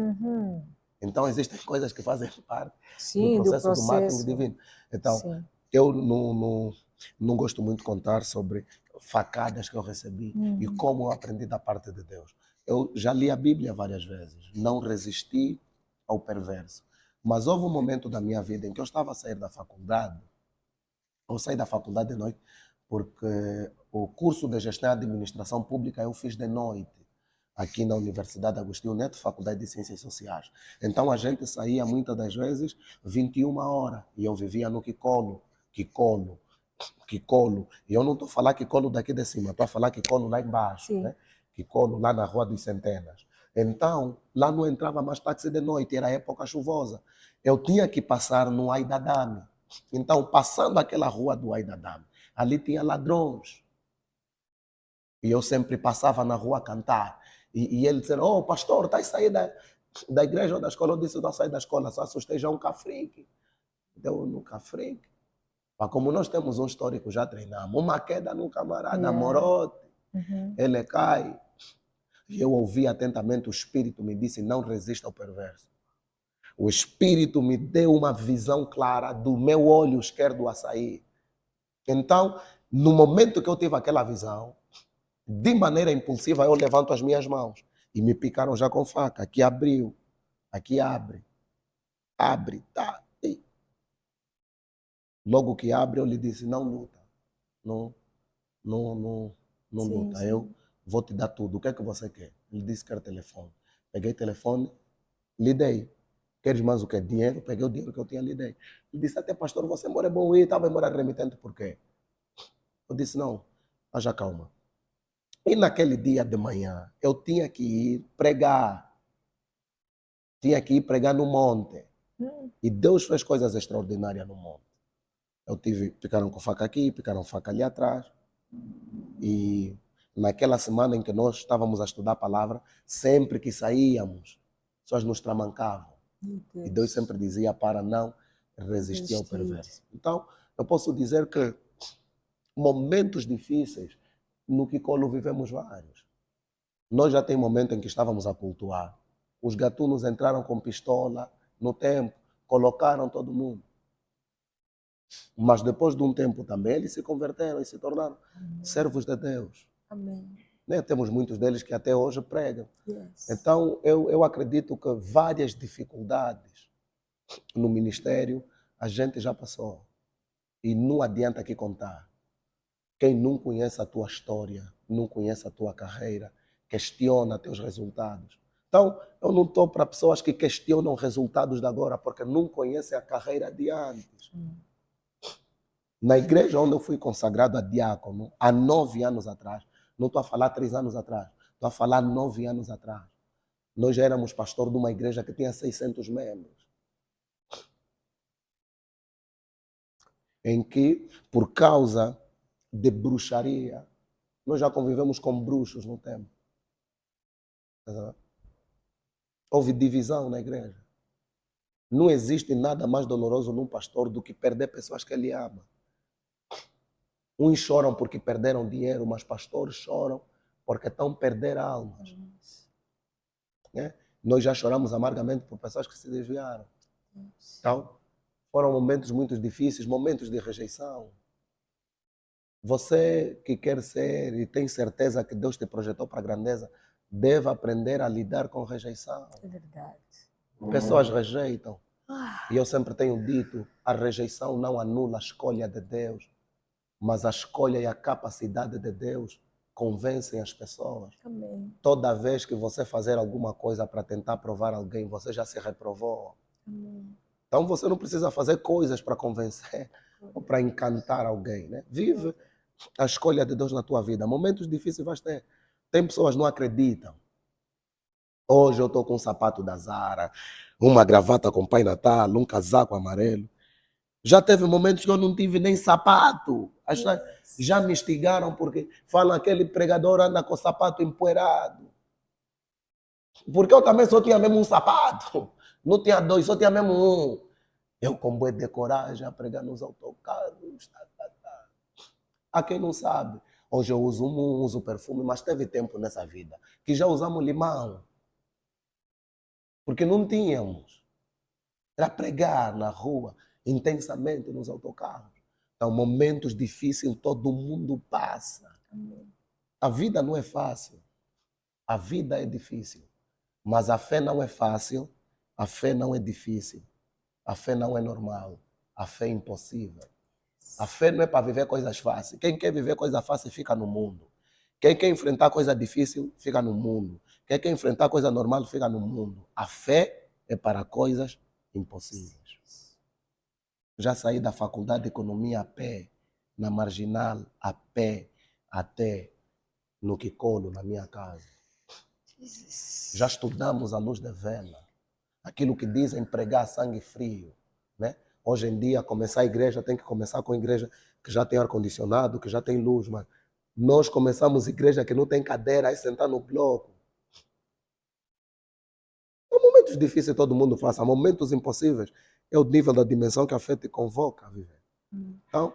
Então, existem coisas que fazem parte do processo do marketing divino. Então, eu não gosto muito de contar sobre facadas que eu recebi e como eu aprendi da parte de Deus. Eu já li a Bíblia várias vezes, não resisti ao perverso. Mas houve um momento da minha vida em que eu estava a sair da faculdade. Eu saí da faculdade de noite porque o curso de gestão e administração pública eu fiz de noite. aqui na Universidade Agostinho Neto, Faculdade de Ciências Sociais. Então a gente saía muitas das vezes 21 horas e eu vivia no Quicolo. E eu não estou a falar Quicolo daqui de cima, estou a falar Quicolo lá embaixo, Sim. né? Quicolo lá na Rua dos Centenas. Então, lá não entrava mais táxi de noite, era época chuvosa. Eu tinha que passar no Aidadame. Então, passando aquela rua do Aidadame, ali tinha ladrões. E eu sempre passava na rua a cantar. E ele dizia, oh, pastor, está a sair da igreja ou da escola? Eu disse, não saí da escola, só assustei já um cafrique. Deu no cafrique. Mas como nós temos um histórico, já treinamos. Uma queda no camarada, morote, ele cai. E eu ouvi atentamente, o Espírito me disse, não resista ao perverso. O Espírito me deu uma visão clara do meu olho esquerdo a sair. Então, no momento que eu tive aquela visão, de maneira impulsiva, eu levanto as minhas mãos e me picaram já com faca. Aqui abriu, aqui abre, tá. E logo que abre, eu lhe disse, não luta, não Sim, luta. sim. Eu vou te dar tudo. O que é que você quer? Ele disse que era telefone. Peguei telefone, lhe dei. Queres mais o que? Dinheiro? Peguei o dinheiro que eu tinha, lhe dei. Ele disse, até pastor, você mora bom ir, estava embora remitente, por quê? Eu disse, não, haja calma. E naquele dia de manhã, eu tinha que ir pregar. Tinha que ir pregar no monte. E Deus fez coisas extraordinárias no monte. Ficaram com faca aqui, ficaram faca ali atrás. E naquela semana em que nós estávamos a estudar a palavra, sempre que saíamos, pessoas nos tramancavam. E Deus sempre dizia para não resistir ao perverso. Então, eu posso dizer que momentos difíceis, no Quicolo vivemos vários. Nós já tem momento em que estávamos a cultuar. Os gatunos entraram com pistola no templo, colocaram todo mundo. Mas depois de um tempo também, eles se converteram e se tornaram servos de Deus. Amém. Né? Temos muitos deles que até hoje pregam. Yes. Então, eu acredito que várias dificuldades no ministério a gente já passou. E não adianta aqui contar. Quem não conhece a tua história, não conhece a tua carreira, questiona teus resultados. Então, eu não estou para pessoas que questionam resultados de agora, porque não conhecem a carreira de antes. Na igreja onde eu fui consagrado a diácono, há 9 anos atrás, não estou a falar 3 anos atrás, estou a falar 9 anos atrás. Nós já éramos pastor de uma igreja que tinha 600 membros. Em que, por causa de bruxaria, nós já convivemos com bruxos no tempo. Houve divisão na igreja. Não existe nada mais doloroso num pastor do que perder pessoas que ele ama. Uns choram porque perderam dinheiro, mas pastores choram porque estão a perder almas. Né? Nós já choramos amargamente por pessoas que se desviaram. Então, foram momentos muito difíceis, momentos de rejeição. Você que quer ser e tem certeza que Deus te projetou para a grandeza, deve aprender a lidar com rejeição. É verdade. Pessoas rejeitam. E eu sempre tenho dito, a rejeição não anula a escolha de Deus, mas a escolha e a capacidade de Deus convencem as pessoas. Amém. Toda vez que você fazer alguma coisa para tentar provar alguém, você já se reprovou. Amém. Então você não precisa fazer coisas para convencer ou para encantar alguém. Né? Vive a escolha de Deus na tua vida. Momentos difíceis vais ter. Tem pessoas que não acreditam. Hoje eu estou com um sapato da Zara, uma gravata com Pai Natal, um casaco amarelo. Já teve momentos que eu não tive nem sapato. As pessoas já me instigaram porque falam que aquele pregador anda com o sapato empoeirado. Porque eu também só tinha mesmo um sapato. Não tinha dois, só tinha mesmo um. Eu com bué de coragem a pregar nos autocarros. Há quem não sabe. Hoje eu uso uso perfume, mas teve tempo nessa vida que já usamos limão. Porque não tínhamos. Era pregar na rua, intensamente nos autocarros. Então, momentos difíceis todo mundo passa. A vida não é fácil. A vida é difícil. Mas a fé não é fácil. A fé não é difícil. A fé não é normal. A fé é impossível. A fé não é para viver coisas fáceis. Quem quer viver coisa fácil fica no mundo. Quem quer enfrentar coisa difícil fica no mundo. Quem quer enfrentar coisa normal fica no mundo. A fé é para coisas impossíveis. Já saí da faculdade de economia a pé, na Marginal, a pé, até no Quicolo, na minha casa. Já estudamos à luz de vela. Aquilo que dizem pregar sangue frio. Né? Hoje em dia, começar a igreja tem que começar com a igreja que já tem ar-condicionado, que já tem luz, mas nós começamos igreja que não tem cadeira, aí sentar no bloco. Há momentos difíceis todo mundo passa, há momentos impossíveis. É o nível da dimensão que a fé te convoca a viver. Então,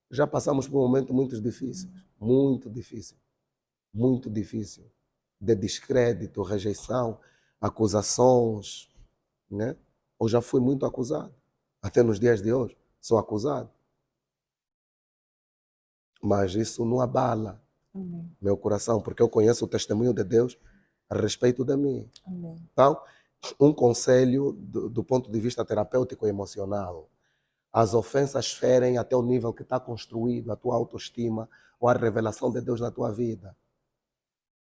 já passamos por momentos muito difíceis. Muito difícil. Muito difícil. De descrédito, rejeição, acusações. Né? Eu já fui muito acusado. Até nos dias de hoje, sou acusado. Mas isso não abala meu coração, porque eu conheço o testemunho de Deus a respeito de mim. Amém. Então, um conselho do ponto de vista terapêutico e emocional. As ofensas ferem até o nível que está construído a tua autoestima ou a revelação de Deus na tua vida.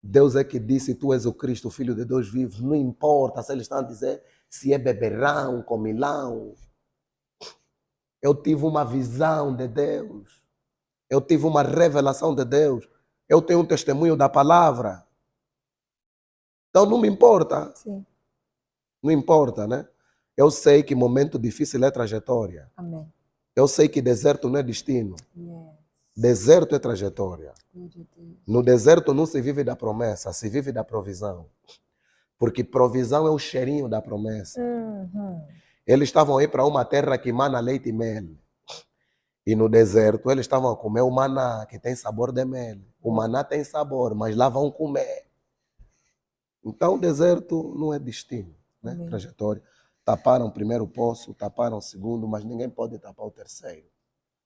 Deus é que disse, tu és o Cristo, o Filho de Deus vivo. Não importa se eles estão a dizer se é beberão, comilão. Eu tive uma visão de Deus. Eu tive uma revelação de Deus. Eu tenho um testemunho da palavra. Então não me importa. Sim. Não importa, né? Eu sei que momento difícil é trajetória. Amém. Eu sei que deserto não é destino. Yes. Deserto é trajetória. Glória a Deus. No deserto não se vive da promessa, se vive da provisão. Porque provisão é o cheirinho da promessa. Eles estavam aí para uma terra que emana leite e mel. E no deserto eles estavam a comer o maná, que tem sabor de mel. O maná tem sabor, mas lá vão comer. Então o deserto não é destino, né? Trajetória. Taparam o primeiro poço, taparam o segundo, mas ninguém pode tapar o terceiro.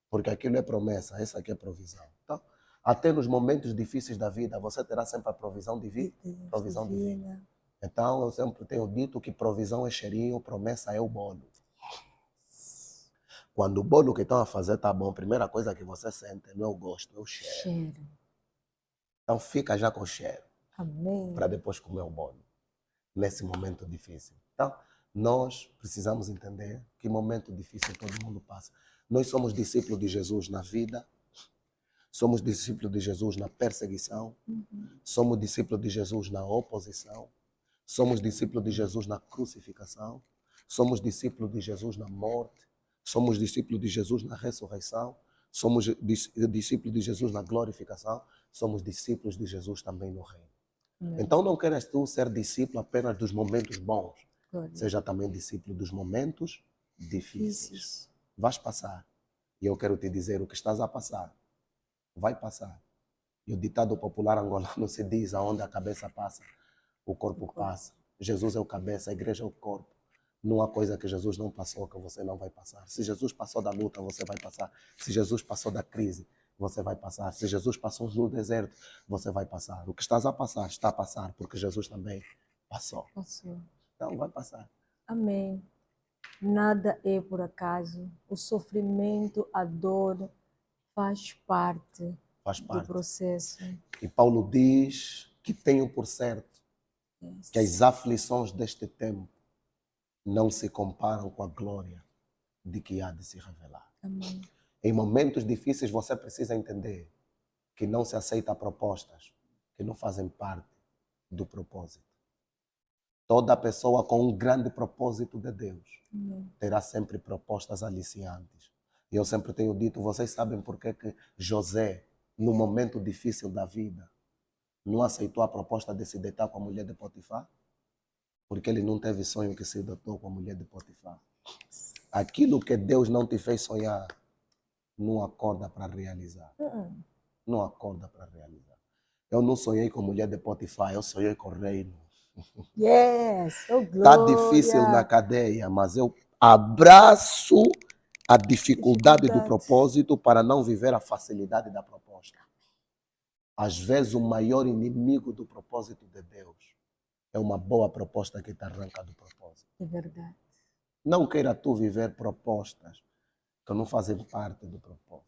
Porque aquilo é promessa, essa aqui é provisão. Então, até nos momentos difíceis da vida, você terá sempre a provisão divina. Provisão divina. Então, eu sempre tenho dito que provisão é cheirinho, promessa é o bolo. Quando o bolo que estão a fazer está bom, a primeira coisa que você sente não é o gosto, é o cheiro. Então, fica já com o cheiro. Amém. Para depois comer o bolo. Nesse momento difícil. Então, nós precisamos entender que momento difícil todo mundo passa. Nós somos discípulos de Jesus na vida, somos discípulos de Jesus na perseguição, somos discípulos de Jesus na oposição, somos discípulos de Jesus na crucificação, somos discípulos de Jesus na morte, somos discípulos de Jesus na ressurreição, somos discípulos de Jesus na glorificação, somos discípulos de Jesus também no reino. Então não queres tu ser discípulo apenas dos momentos bons, seja também discípulo dos momentos difíceis. Vais passar. E eu quero te dizer, o que estás a passar, vai passar. E o ditado popular angolano se diz, aonde a cabeça passa, o corpo passa. Jesus é o cabeça, a igreja é o corpo. Não há coisa que Jesus não passou que você não vai passar. Se Jesus passou da luta, você vai passar. Se Jesus passou da crise, você vai passar. Se Jesus passou no deserto, você vai passar. O que estás a passar, está a passar, porque Jesus também passou. Então vai passar. Amém. Nada é por acaso. O sofrimento, a dor faz parte do processo. E Paulo diz que tenho por certo que as aflições deste tempo não se comparam com a glória de que há de se revelar. Amém. Em momentos difíceis você precisa entender que não se aceita propostas que não fazem parte do propósito. Toda pessoa com um grande propósito de Deus terá sempre propostas aliciantes. E eu sempre tenho dito, vocês sabem por que José, no momento difícil da vida, não aceitou a proposta de se deitar com a mulher de Potifar? Porque ele não teve sonho que se deitou com a mulher de Potifar. Aquilo que Deus não te fez sonhar, não acorda para realizar. Não acorda para realizar. Eu não sonhei com a mulher de Potifar, eu sonhei com o reino. Yes, oh glória. Está difícil na cadeia, mas eu abraço a dificuldade do propósito para não viver a facilidade da proposta. Às vezes, o maior inimigo do propósito de Deus é uma boa proposta que te arranca do propósito. É verdade. Não queira tu viver propostas que não fazem parte do propósito.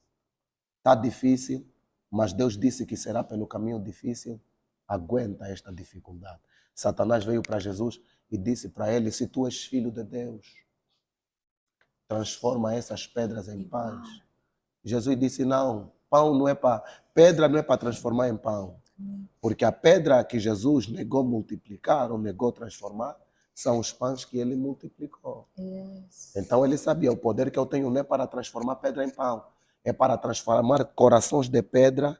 Está difícil, mas Deus disse que será pelo caminho difícil. Aguenta esta dificuldade. Satanás veio para Jesus e disse para ele: se tu és filho de Deus, transforma essas pedras em pães. Jesus disse: não, pão não é para, pedra não é para transformar em pão. Porque a pedra que Jesus negou multiplicar ou negou transformar são os pães que ele multiplicou. Yes. Então ele sabia, o poder que eu tenho não é para transformar pedra em pão, é para transformar corações de pedra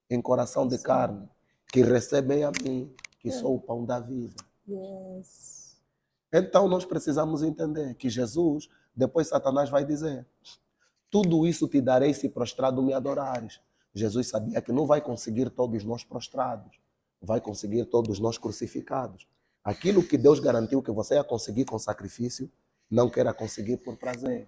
em coração de carne, que recebem a mim, que sou o pão da vida. Yes. Então nós precisamos entender que Jesus, depois Satanás vai dizer: tudo isso te darei se prostrado me adorares. Jesus sabia que não vai conseguir todos nós prostrados, vai conseguir todos nós crucificados. Aquilo que Deus garantiu que você ia conseguir com sacrifício, não queira conseguir por prazer.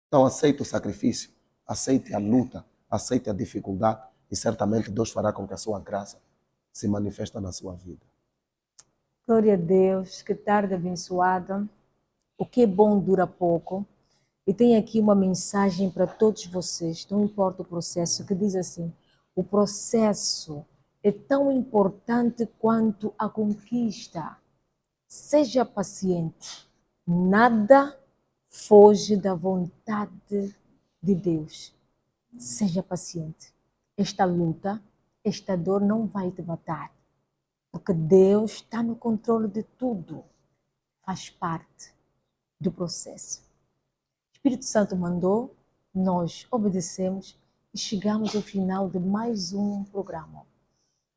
Então aceite o sacrifício, aceite a luta, aceite a dificuldade e certamente Deus fará com que a sua graça se manifeste na sua vida. Glória a Deus, que tarde abençoada. O que é bom dura pouco. E tem aqui uma mensagem para todos vocês, não importa o processo, que diz assim: o processo é tão importante quanto a conquista. Seja paciente. Nada foge da vontade de Deus. Seja paciente. Esta luta, esta dor não vai te matar, porque Deus está no controle de tudo. Faz parte do processo. O Espírito Santo mandou, nós obedecemos e chegamos ao final de mais um programa.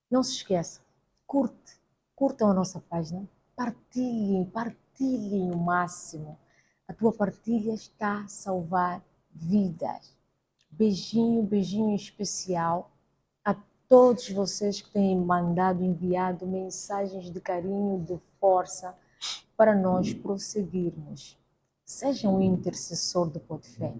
Não se esqueça, curtam a nossa página, partilhem o máximo. A tua partilha está a salvar vidas. Beijinho especial a todos vocês que têm enviado mensagens de carinho, de força para nós prosseguirmos. Seja um intercessor do Pode Fé.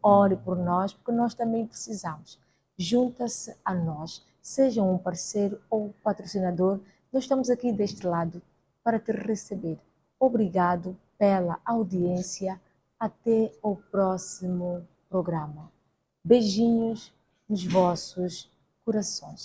Ore por nós, porque nós também precisamos. Junta-se a nós. Seja um parceiro ou patrocinador. Nós estamos aqui deste lado para te receber. Obrigado pela audiência. Até o próximo programa. Beijinhos nos vossos corações.